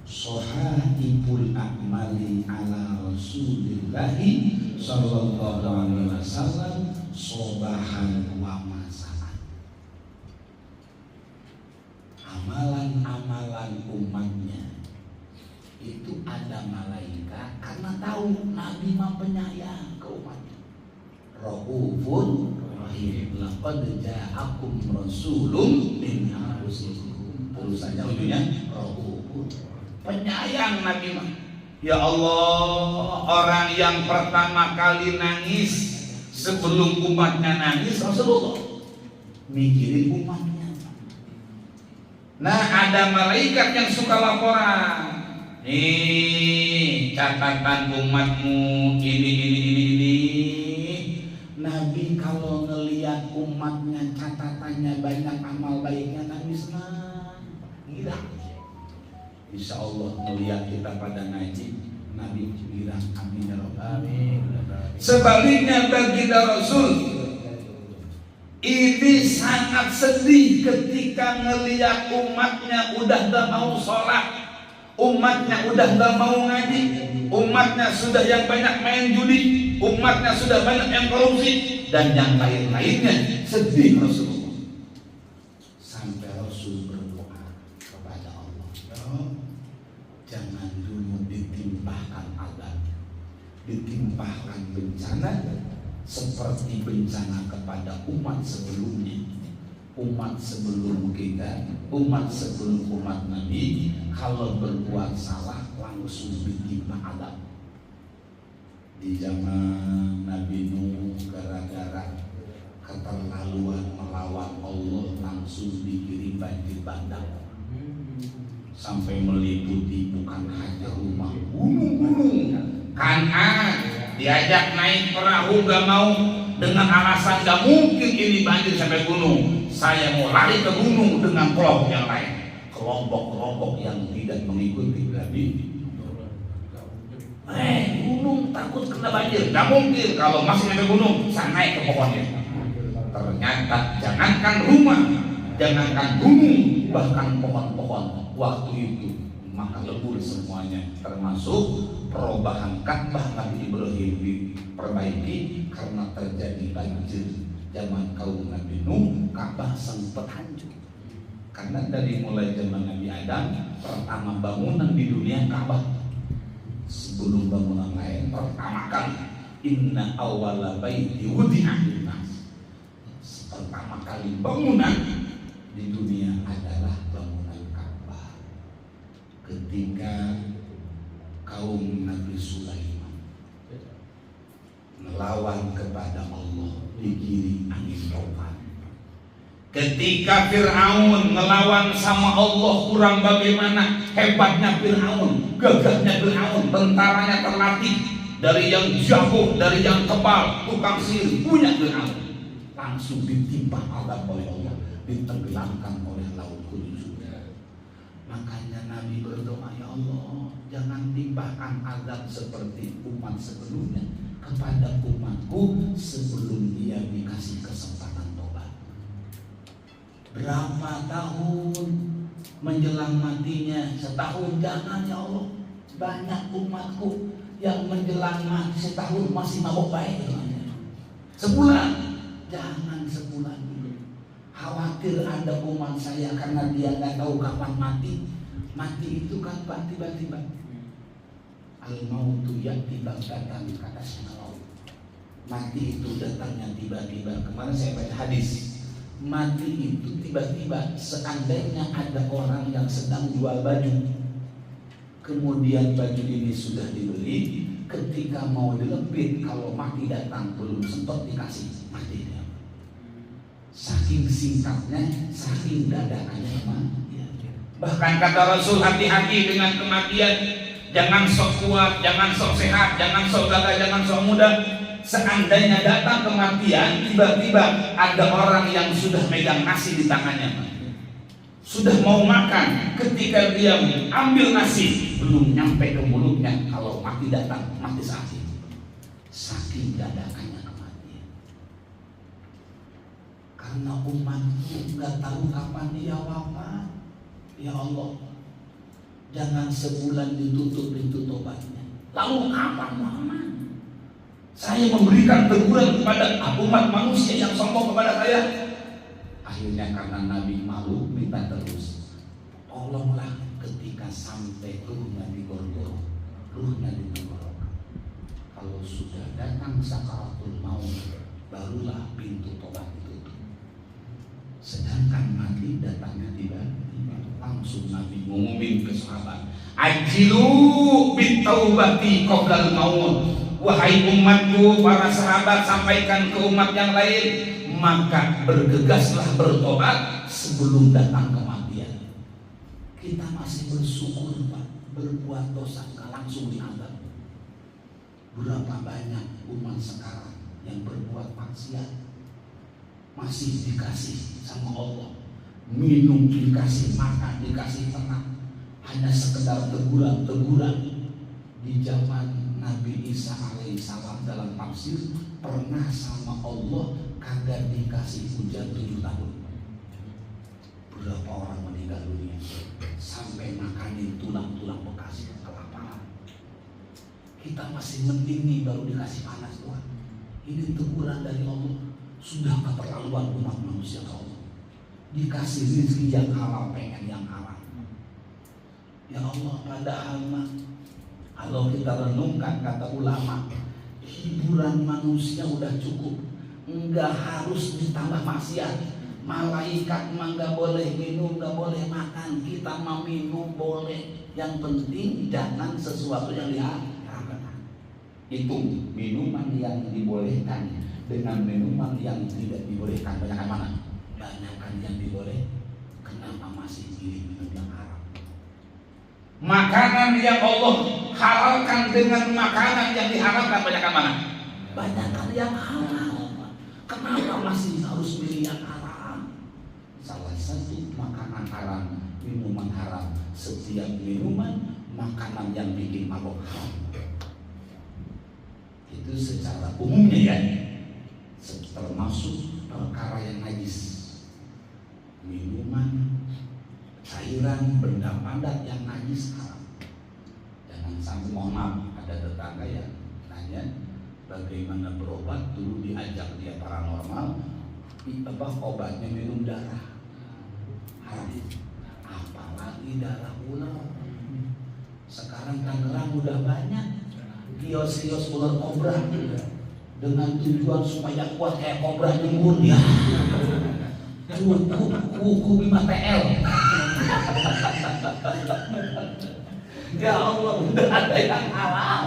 sohaibul a'mali ala Rasulillahi sallallahu alaihi wasallam sobahan wa masaan. Amalan-amalan umatnya itu ada malaikat karena tahu Nabi mah penyayang ke umatnya. Raufun rahim, laqad ja'akum rasulun min anfusikum. Tulisannya ujungnya Raufun, penyayang Nabi mah. Ya Allah, orang yang pertama kali nangis sebelum umatnya nangis Rasulullah, mikirin umatnya. Nah, ada malaikat yang suka laporan, nih catatan umatmu ini. Nabi kalau ngelihat umatnya catatannya banyak amal baiknya, Nabi senang, gila. Insya Allah melihat kita pada ngaji, Nabi bilang amin ya rabbal alamin. Sebaliknya baginda Rasul ini sangat sedih ketika ngelihat umatnya udah gak mau sholat, umatnya udah gak mau ngaji, umatnya sudah yang banyak main judi, umatnya sudah banyak yang korupsi dan yang lain-lainnya. Sedih Rasulullah sampai Rasul berdoa kepada Allah, jangan dulu ditimpahkan azab, ditimpahkan bencana seperti bencana kepada umat sebelumnya, umat sebelum kita, umat sebelum umat Nabi. Kalau berbuat salah langsung ditimpa azab. Di zaman Nabi Nuh gara-gara keterlaluan melawan Allah langsung dikirim banjir bandang sampai meliputi bukan hanya rumah, gunung-gunung. Kan'an diajak naik perahu gak mau, dengan alasan gak mungkin ini banjir sampai gunung, saya mau lari ke gunung dengan kelompok yang lain, kelompok-kelompok yang tidak mengikuti Nabi. Gunung takut kena banjir, gak mungkin, kalau masih sampai gunung saya naik ke pohonnya. Ternyata jangankan rumah, jangankan gunung, bahkan pohon-pohon waktu itu maka lebur semuanya, termasuk perubahan Ka'bah Nabi Ibrahim diperbaiki karena terjadi banjir zaman kaum Nabi Nuh. Ka'bah sempat hancur karena dari mulai zaman Nabi Adam, pertama bangunan di dunia Ka'bah sebelum bangunan lain. Pertama kali inna awwala baiti wudi'a linnas, pertama kali bangunan di dunia adalah bangunan Ka'bah ketika kaum Nabi Sulaiman melawan kepada Allah digiring angin topan. Ketika Fir'aun melawan sama Allah, kurang bagaimana hebatnya Fir'aun, gagahnya Fir'aun, tentaranya terlatih, dari yang jago, dari yang tebal, tukang sihir punya Fir'aun, langsung ditimpa azab oleh Allah, ditenggelamkan oleh laut Kudus. Makanya Nabi berdoa, ya Allah, jangan timpahkan azab seperti umat sebelumnya kepada umatku sebelum dia dikasih kesempatan tobat. Berapa tahun menjelang matinya? Setahun jangan ya Allah. Banyak umatku yang menjelang mati setahun masih mabok baik. Sebulan, jangan sebulan dulu. Khawatir ada umat saya karena dia nggak tahu kapan mati. Mati itu kan Pak tiba-tiba. Al-mautu ya'ti baghtatan, kata Syekh. Mati itu datangnya tiba-tiba. Kemarin saya baca hadis. Mati itu tiba-tiba. Seandainya ada orang yang sedang jual baju, kemudian baju ini sudah dibeli, ketika mau dilebit, kalau mati datang belum sempat dikasih, mati dia. saking singkatnya, saking dadakannya kematian. Bahkan kata Rasul, hati-hati dengan kematian. Jangan sok kuat, jangan sok sehat, jangan sok gagah, jangan sok muda. Seandainya datang kematian, tiba-tiba ada orang yang sudah megang nasi di tangannya, sudah mau makan, ketika dia ambil nasi belum nyampe ke mulutnya, kalau mati datang, mati saat itu. Saking dadakannya kematian. Karena umatku nggak tahu kapan dia wafat. Ya Allah, jangan sebulan ditutup pintu tobatnya. Lalu kapan Muhammad? Saya memberikan teguran kepada umat manusia yang sombong kepada saya. Akhirnya karena Nabi malu, minta terus, tolonglah ketika sampai ruhnya di gorgoro, ruhnya di tenggorokan. Kalau sudah datang sakaratul maut, barulah pintu tobat ditutup. Sedangkan mati datangnya tiba-tiba. Langsung Nabi ngumumin ke sahabat, ajilu bitaubati qoblal maut. Wahai umatku, para sahabat, sampaikan ke umat yang lain, maka bergegaslah bertobat sebelum datang kematian. Kita masih bersyukur Pak, berbuat dosa nggak langsung dianggap. Berapa banyak umat sekarang yang berbuat maksiat masih dikasih sama Allah, minum dikasih, makan dikasih, tenang, hanya sekedar teguran-teguran. Di zaman Nabi Isa alaihissalam dalam tafsir pernah sama Allah kagak dikasih hujan 7 tahun. Berapa orang meninggal dunia sampai makanin tulang-tulang bekas kelaparan. Kita masih mending baru dikasih panas Tuhan. Ini teguran dari Allah. Sudah keterlaluan umat manusia ke Allah. Dikasih rezeki yang halal, pengen yang haram. Ya Allah, padahal kalau kita renungkan kata ulama, hiburan manusia udah cukup, enggak harus ditambah maksiat. Malaikat mah enggak boleh minum, enggak boleh makan, kita mau minum boleh. Yang penting jangan sesuatu yang diharamkan. Itu minuman yang dibolehkan dengan minuman yang tidak dibolehkan, banyakan mana? Banyakan yang diboleh. Kenapa masih pilih minum yang haram? Makanan yang Allah halalkan dengan makanan yang diharamkan, banyakan mana? Banyakan yang halal. Kenapa masih harus pilih yang haram? Salah satu makanan haram, minuman haram. Setiap minuman, makanan yang bikin mabok haram. Itu secara umumnya ya, termasuk perkara yang najis. Minuman, cairan, benda padat yang najis haram. Jangan sampai, mohon maaf, ada tetangga yang nanya bagaimana berobat. Dulu diajak dia paranormal, obatnya minum darah haram, apalagi darah ular. Sekarang Tangerang udah banyak kios-kios ular kobra dengan tujuan supaya kuat kayak kobra nyembur ya. Kuku 5 TL. Ya Allah, udah ada yang halal.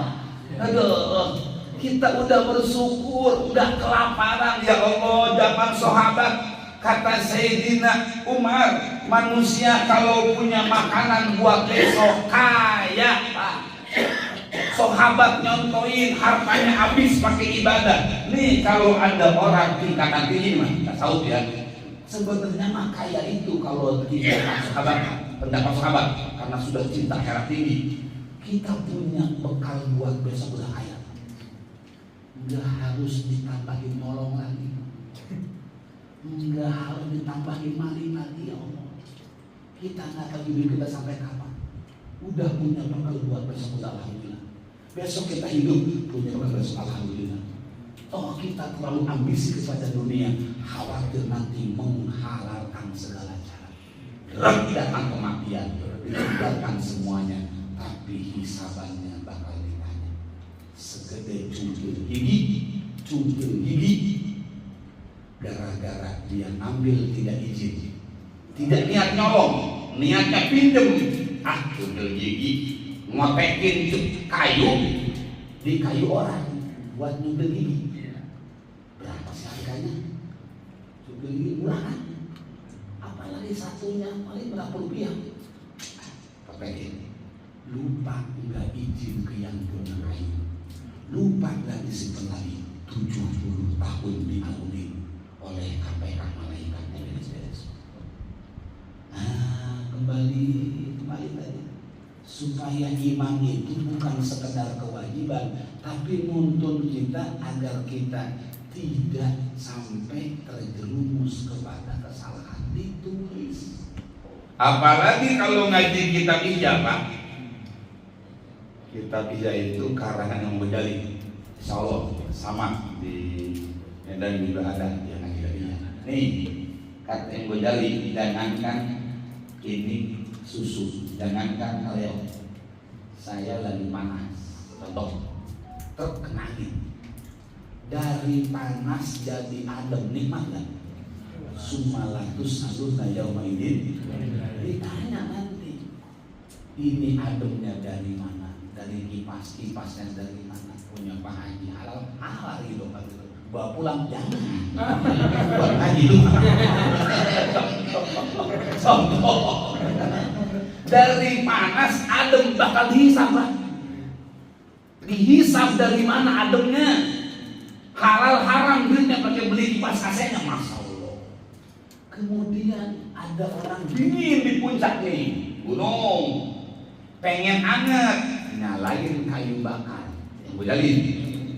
Aduh, kita udah bersyukur, udah kelaparan. Ya Allah, zaman sahabat, kata Sayyidina Umar, manusia kalau punya makanan buat besok kaya Pak. Sahabat nyontoin, hartanya habis pakai ibadah. Nih kalau ada orang tingkatan tinggi mah, kita tahu ya. Sebenarnya mah kaya itu kalau kita sahabat, pendapat sahabat, karena sudah cinta akhirat tinggi, kita punya bekal buat besok udah kaya. Enggak harus ditambahin nolong lagi, enggak harus ditambahin maling lagi. Ya Allah, kita nggak tahu hidup kita sampai kapan. Udah punya bekal buat besok udah alhamdulillah. Besok kita hidup punya bekal besok alhamdulillah. Oh, kita terlalu ambisi kepada dunia, khawatir nanti menghalalkan segala cara. Datang kematian, ditinggalkan semuanya, tapi hisabannya bakal ditanya. Segede cungkil gigi, gara-gara dia ngambil tidak izin, tidak niat nyolong, niatnya pinjem, cungkil gigi, ngotekin kayu di kayu orang buat nyungkil gigi. Berapa sih harganya? Cungkil gigi murah kan? beli satunya paling berapa rupiah? Pakai lupa nggak izin ke yang punya kayu, lupa nggak disimpan lagi 70 tahun diaudit oleh KPK malaikatnya beres-beres. Kembali tadi, supaya iman itu bukan sekedar kewajiban, tapi nuntun kita agar kita tidak sampai terjerumus kepada kesalahan. Ditulis. Apalagi kalau ngaji kitab Ihya, Pak. Kitab Ihya itu karangan yang Ghazali. Insya Allah sama di Medan juga ada yang ngaji Ihya. Nih kata yang Ghazali, jangankan ini susu, jangankan kalau saya lagi panas, contoh terkena angin, dari panas jadi adem, nikmat kan? Sumalatus aluna yaumaidin, ditanya nanti ini ademnya dari mana, dari kipasnya dari mana, punya Pak Haji halal gitu kan, gitu. Bawa pulang jangan buat haji itu. Contoh dari panas adem bakal dihisap, Pak. Dihisap dari mana ademnya, halal haram duitnya pakai beli kipas AC-nya, Masya Allah. Kemudian ada orang dingin di puncak nih gunung, pengen anget, nyalain kayu bakar yang gue jalin.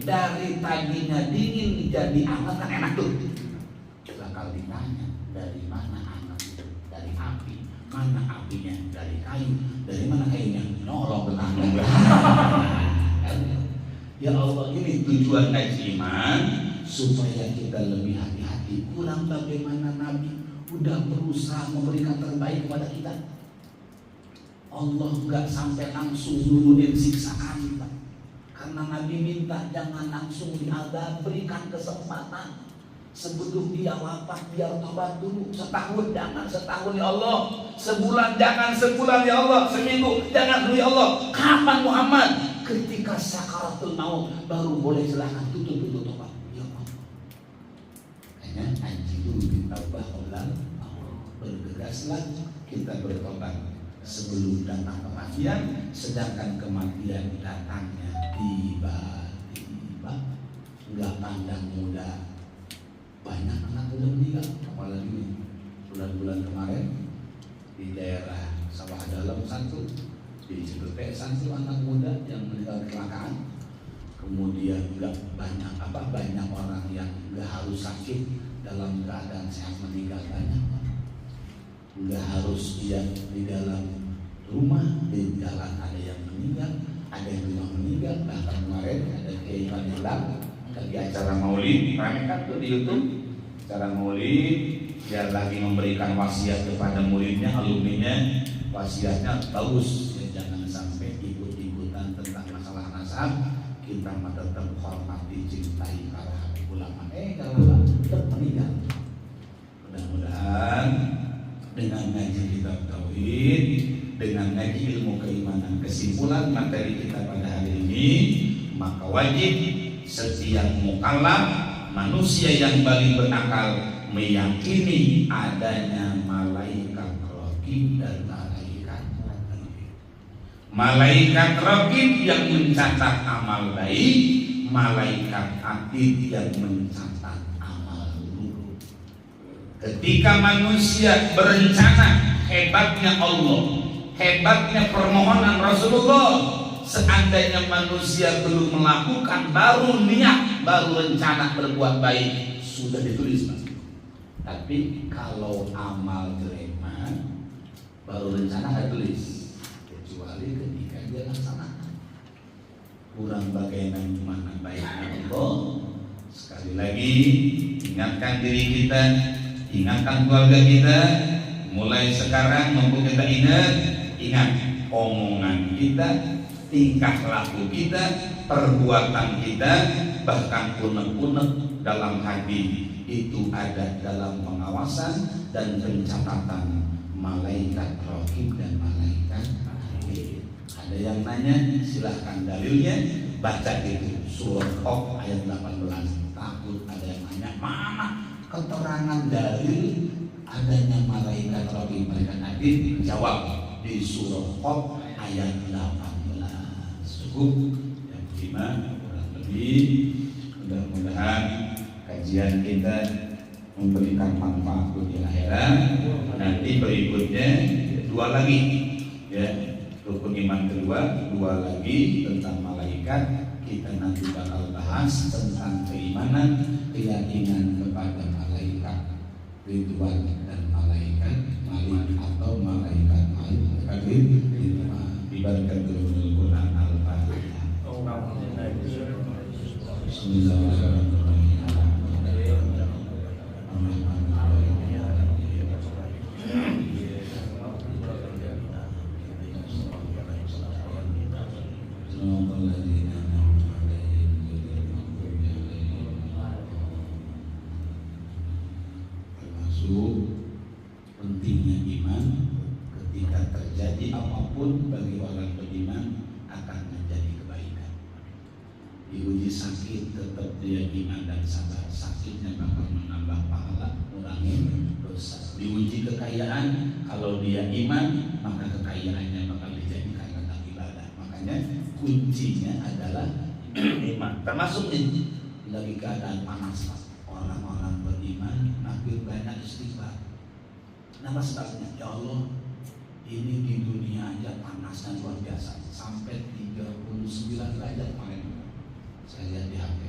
Dari tadinya dingin jadi anget kan enak tuh. Bakal ditanya dari mana anget itu, dari api. Mana apinya? Dari kayu. Dari mana kayunya? Nolong tetangga. Ya Allah, ini tujuan ngaji iman supaya kita lebih hati-hati. Kurang bagaimana Nabi udah berusaha memberikan terbaik kepada kita. Allah nggak sampai langsung nurunin siksaan, Pak. Karena Nabi minta jangan langsung diazab, berikan kesempatan sebelum dia wafat, biar tobat dulu. Setahun jangan, setahun ya Allah. Sebulan jangan, sebulan ya Allah. Seminggu jangan dulu ya Allah. Kapan Muhammad? Ketika sakaratul maut baru boleh silahkan tutup tobat. Ya Allah. Hanya anjing dulu ditambah ulang. Bergegaslah kita bertobat sebelum datang kematian. Sedangkan kematian datangnya tiba-tiba, nggak pandang muda. Banyak anak udah meninggal, apalagi bulan-bulan kemarin di daerah Sawah Dalam satu, di Cipete satu anak muda yang meninggal kecelakaan. Kemudian banyak orang yang nggak harus sakit dalam keadaan sehat meninggal, banyak. Nggak harus dia di dalam rumah, di jalan ada yang meninggal, ada yang rumah meninggal. Bahkan kemarin ada Kiai Fadilah lagi acara maulid, kami kan tuh di YouTube acara maulid, dia lagi memberikan wasiat kepada muridnya, alumninya. Wasiatnya bagus, ya, jangan sampai ikut-ikutan tentang masalah nasab. Kita mah tetap hormati, cintai para habib ulama. Kalau tetap meninggal. Mudah-mudahan dengan ngaji kitab tauhid, dengan ngaji ilmu keimanan, kesimpulan materi kita pada hari ini, maka wajib setiap mukallaf, manusia yang balik berakal, meyakini adanya malaikat raqib dan malaikat raqib yang mencatat amal baik, malaikat atid yang mencatat amal buruk. Ketika manusia berencana, hebatnya Allah, hebatnya permohonan Rasulullah, seandainya manusia belum melakukan, baru niat, baru rencana berbuat baik, sudah ditulis, Mas. Tapi kalau amal jelek baru rencana nggak tulis, kecuali ketika dia laksanakan. Kurang bagaimana baiknya Allah. Sekali lagi ingatkan diri kita, ingatkan keluarga kita, mulai sekarang mumpung kita ingat omongan kita, tingkah laku kita, perbuatan kita, bahkan unek-unek dalam hati itu ada dalam pengawasan dan pencatatan malaikat raqib dan malaikat atid. Ada yang nanya, silahkan dalilnya, baca itu surah Qaf ayat 18. Takut ada yang nanya, mana keterangan dari adanya malaikat Raqib malaikat Atid? Jawab di surah Qaf ayat 18. Cukup yang kelima kurang lebih. Mudah-mudahan kajian kita memberikan manfaat di akhirat. Nanti berikutnya dua lagi ya, rukun iman kedua, dua lagi tentang malaikat. Kita nanti bakal bahas tentang keimanan, keyakinan kepada malaikat Ridwan dan malaikat Malik atau malaikat Malik dibacakan Quran Al-Fatihah. Bismillahirrahmanirrahim. Pentingnya iman, ketika terjadi apapun bagi orang beriman akan menjadi kebaikan. Diuji sakit tetap dia iman dan sabar, sakitnya bakal menambah pahala, mengurangi dosa. Diuji kekayaan, kalau dia iman maka kekayaannya bakal dijadikan ladang ibadah. Makanya kuncinya adalah iman. Termasuk ini lagi keadaan panas, orang-orang beriman makin banyak istighfar. Nama sebabnya, ya Allah, ini di dunia aja panasnya luar biasa, sampai 39 derajat kemarin. Saya lihat di HP.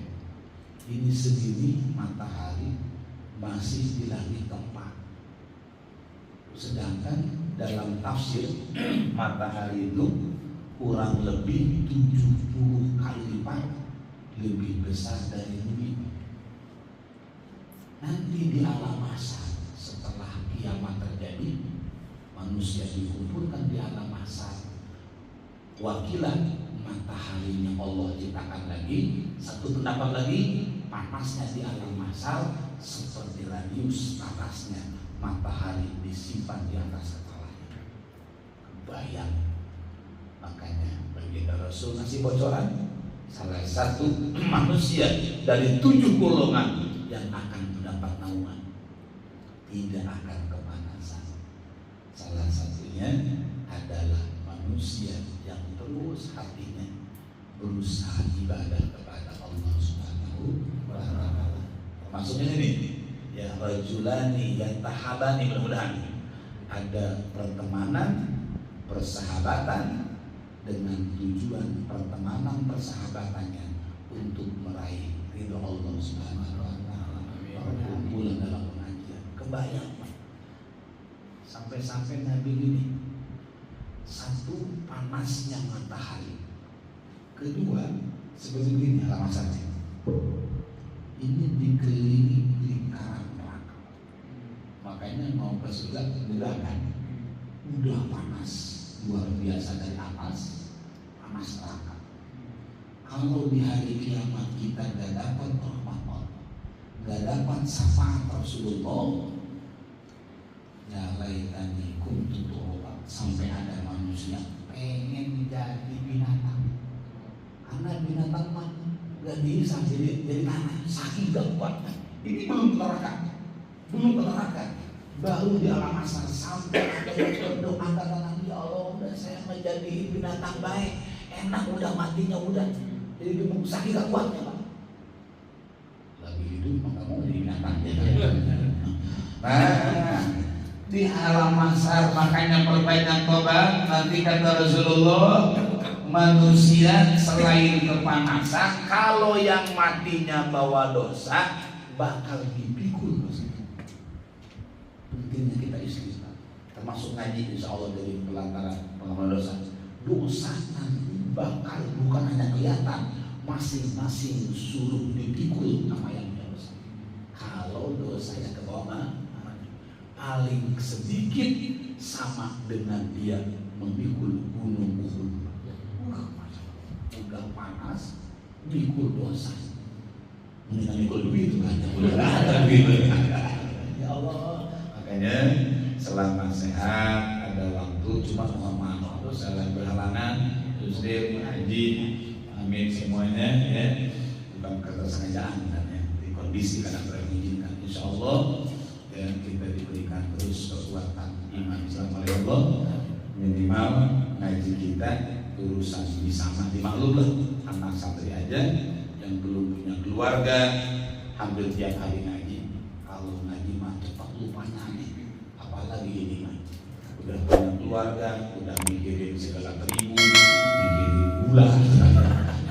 Ini segini matahari masih di langit tempat. Sedangkan dalam tafsir matahari itu kurang lebih 70 kali lipat lebih besar dari bumi. Nanti di alam mahsyar setelah kiamat terjadi, manusia dikumpulkan di alam mahsyar. Wakilan mataharinya Allah ciptakan lagi. Satu pendapat lagi, panasnya di alam mahsyar seperti radius panasnya matahari disimpan di atas kepalanya. Kebayang. Makanya baginda Rasul ngasih bocoran, salah satu manusia dari 7 golongan yang akan mendapat naungan, tidak akan kepanasan. Salah satunya adalah manusia yang terus hatinya berusaha ibadah kepada Allah Subhanahu wa Ta'ala. Maksudnya ini ya, rajulani yatahabani, mudah-mudahan ada pertemanan, persahabatan dengan tujuan pertemanan persahabatannya untuk meraih ridho Allah Subhanahu wa Ta'ala. Kumpulan dalam pengajian, kebayang sampai-sampai Nabi gini, satu panasnya matahari, kedua seperti ini alasannya, ini dikelilingi lingkaran neraka. Makanya mau ke surga mudah kan, udah panas luar biasa dari atas, panas neraka. Kalau di hari kiamat kita gak dapat rahmat Allah, gak dapat syafaat Rasulullah, ya laitani kuntu turaba, sampai ada manusia pengen jadi binatang. Karena binatang mah gak bisa jadi tanah, saking gak kuatnya. Ini belum neraka, baru di alam mahsyar sampai ada yang berdoa kata Nabi, ya Allah, udah saya menjadi binatang baik, enak, udah matinya udah. Jadi saking gak kuatnya Pak. Lagi hidup maka mau jadi binatang. Nah, di alam mahsyar makanya perbanyak tobat. Nanti kata Rasulullah, manusia selain kepanasan, kalau yang matinya bawa dosa bakal dipikul dosa. Pentingnya kita istighfar, termasuk ngaji insya Allah dari pelantaran pengamal dosa. Dosa nanti bakal bukan hanya kelihatan, masing-masing suruh dipikul sama yang dosa. Kalau dosanya ke bawah, paling sedikit sama dengan dia memikul gunung Uhud. Udah panas, mikul dosa. Mendingan mikul duit banyak, udah ada duit. Ya Allah, makanya selama sehat ada waktu, cuma mohon maaf kalau salah berhalangan, Yusril, Haji, amin semuanya ya. Bukan kata sengajaan, di kondisi kadang-kadang mengizinkan. insya Allah dan kita diberikan terus kekuatan iman Islam oleh Allah. Minimal ngaji kita urusan bisa dimaklum lah, anak santri aja yang belum punya keluarga hampir tiap hari ngaji. Kalau ngaji mah cepat lupanya nih, apalagi ini mah udah punya keluarga, udah mikirin segala terigu, mikirin gula.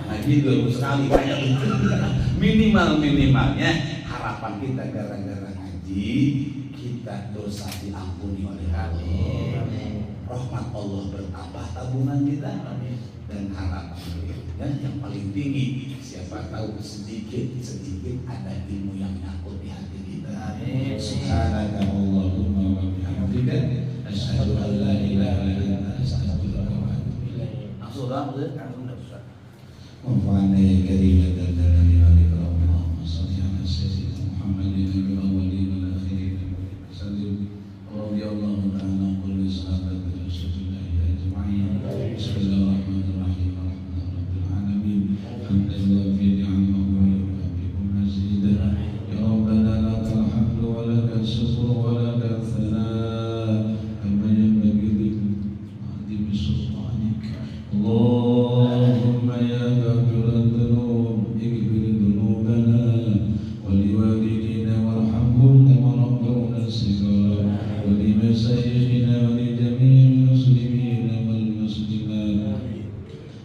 Ngaji 2 sekali kayak minimalnya harapan kita gara-gara ngaji kita dosa diampuni oleh Allah, rahmat Allah bertambah tabungan kita, dan harapan berikutnya yang paling tinggi siapa tahu sedikit ada ilmu yang nyangkut di hati kita. Subhanaka Allahumma wa bihamdika asyhadu an la ilaha illa anta astaghfiruka wa atubu ilaik. Wafa'ani karimatan dalani alika Allahumma salli ala sayyidina Muhammadin wa awwalin wal akhirin wa sallim radhiyallahu ta'ala an kulli sahabati Rasulillah ajma'in. Bismillahirrahmanirrahim. Alhamdulillahirabbil alamin. Hamdan wa fi ni'amahu wa yuhibbu mazidah. Ya Rabbana lakal hamdu wa lakal syukru wa lakal thanaa kama yanbaghi li a'zimi sultanik. Allahumma ya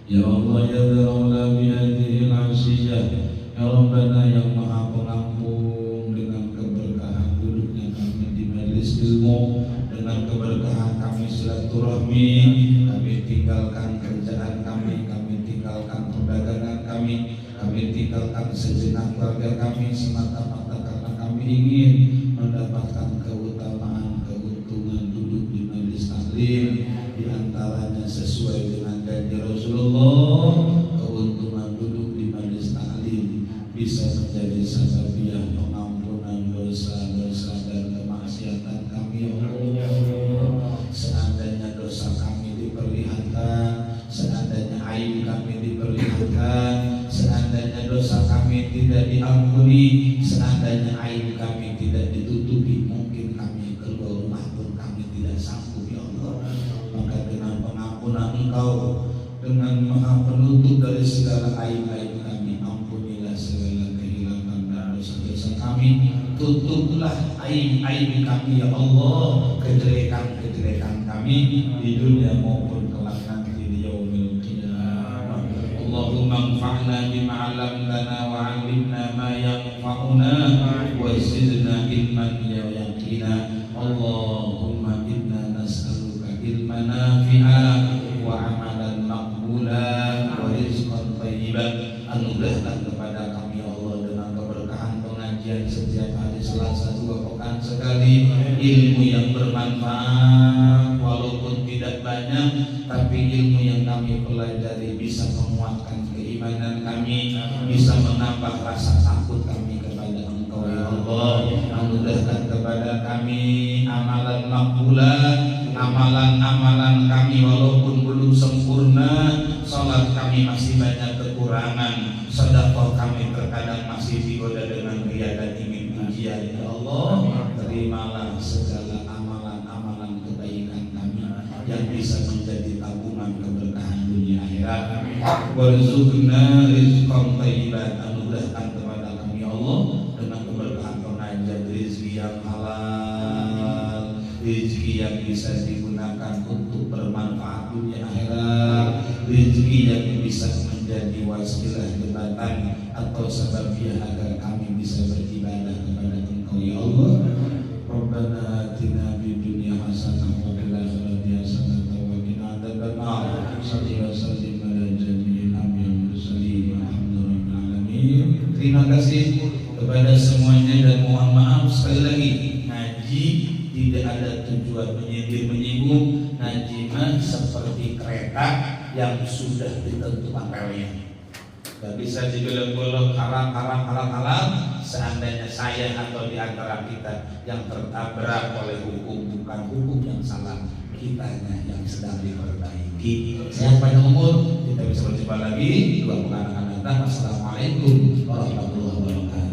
ya Allah ya Dzal bihadhil asiyah, ya Rabbana yang maha pengampun, dengan keberkahan duduknya kami di majelis ilmu, dengan keberkahan kami silaturahmi, kami tinggalkan kerjaan kami tinggalkan perdagangan kami tinggalkan sejenak keluarga kami semata-mata karena kami ingin mendapatkan keutamaan keuntungan duduk di majelis taklim, di antaranya sesuai dengan janji Rasulullah, keuntungan duduk di majelis taklim bisa menjadi sababiyah pengampunan dosa-dosa dan kemaksiatan kami. Ya Allah, seandainya dosa kami diperlihatkan, seandainya aib kami diperlihatkan, seandainya dosa kami tidak diampuni, seandainya aib kami tidak ditutupi, mungkin kami keluar rumah pun kami tidak sanggup. Ya Allah, maka dengan pengampunan Engkau, dengan maha penutup dari segala aib-aib kami, ampunilah segala kehilangan dan dosa-dosa kami, tutuplah aib-aib kami ya Allah, kejelekan-kejelekan kami di dunia maupun kelak nanti di yaumil qiyamah. Allahumma anfa'na bima 'allamtana wa 'allimna ma yanfa'una wa zidna ilman yaqina. Allahumma inna nas'aluka ilman nafi'an wa 'amalan maqbulan wa rizqan thayyiban. Anugerahkan kepada kami Allah dengan keberkahan pengajian setiap hari Selasa 2 pekan sekali, ilmu yang bermanfaat walaupun tidak banyak, tapi ilmu yang kami pelajari bisa menguatkan keimanan kami, bisa menambah rasa takut kami kepada Engkau ya Allah. Anugerahkan kepada kami amalan makbulan, amalan-amalan kami walaupun belum sempurna, salat kami masih banyak kekurangan, sedekah kami terkadang masih digoda dengan riya dan ingin pujian. Ya Allah, terimalah segala amalan-amalan kebaikan kami yang bisa menjadi tabungan keberkahan dunia akhirat. Warzuqna rizqan thayyiban. Anugerahkan kepada kami Allah dengan keberkahan pengajian rezeki yang halal, rezeki yang bisa digunakan untuk bermanfaat dunia akhirat, rezeki yang bisa menjadi wasilah jembatan atau sababiyah agar kami bisa beribadah kepada Engkau ya Allah. Rabbana atina fid dunya hasanah wa fil akhirati hasanah wa qina adzabannar. Salli wa sallim ala jami'il anbiya'i wal mursalin walhamdulillahi alamin. Terima kasih kepada semuanya dan mohon maaf sekali lagi, ngaji tidak ada tujuan menyindir-menyinggung. Ngaji mah seperti kereta yang sudah ditentukan relnya, gak bisa digolok-golok halang. Seandainya saya atau di antara kita yang tertabrak oleh hukum, bukan hukum yang salah, kitanya yang sedang diperbaiki. Sehat panjang umur, kita bisa berjumpa lagi 2 pekan akan datang. Assalamualaikum warahmatullahi wabarakatuh.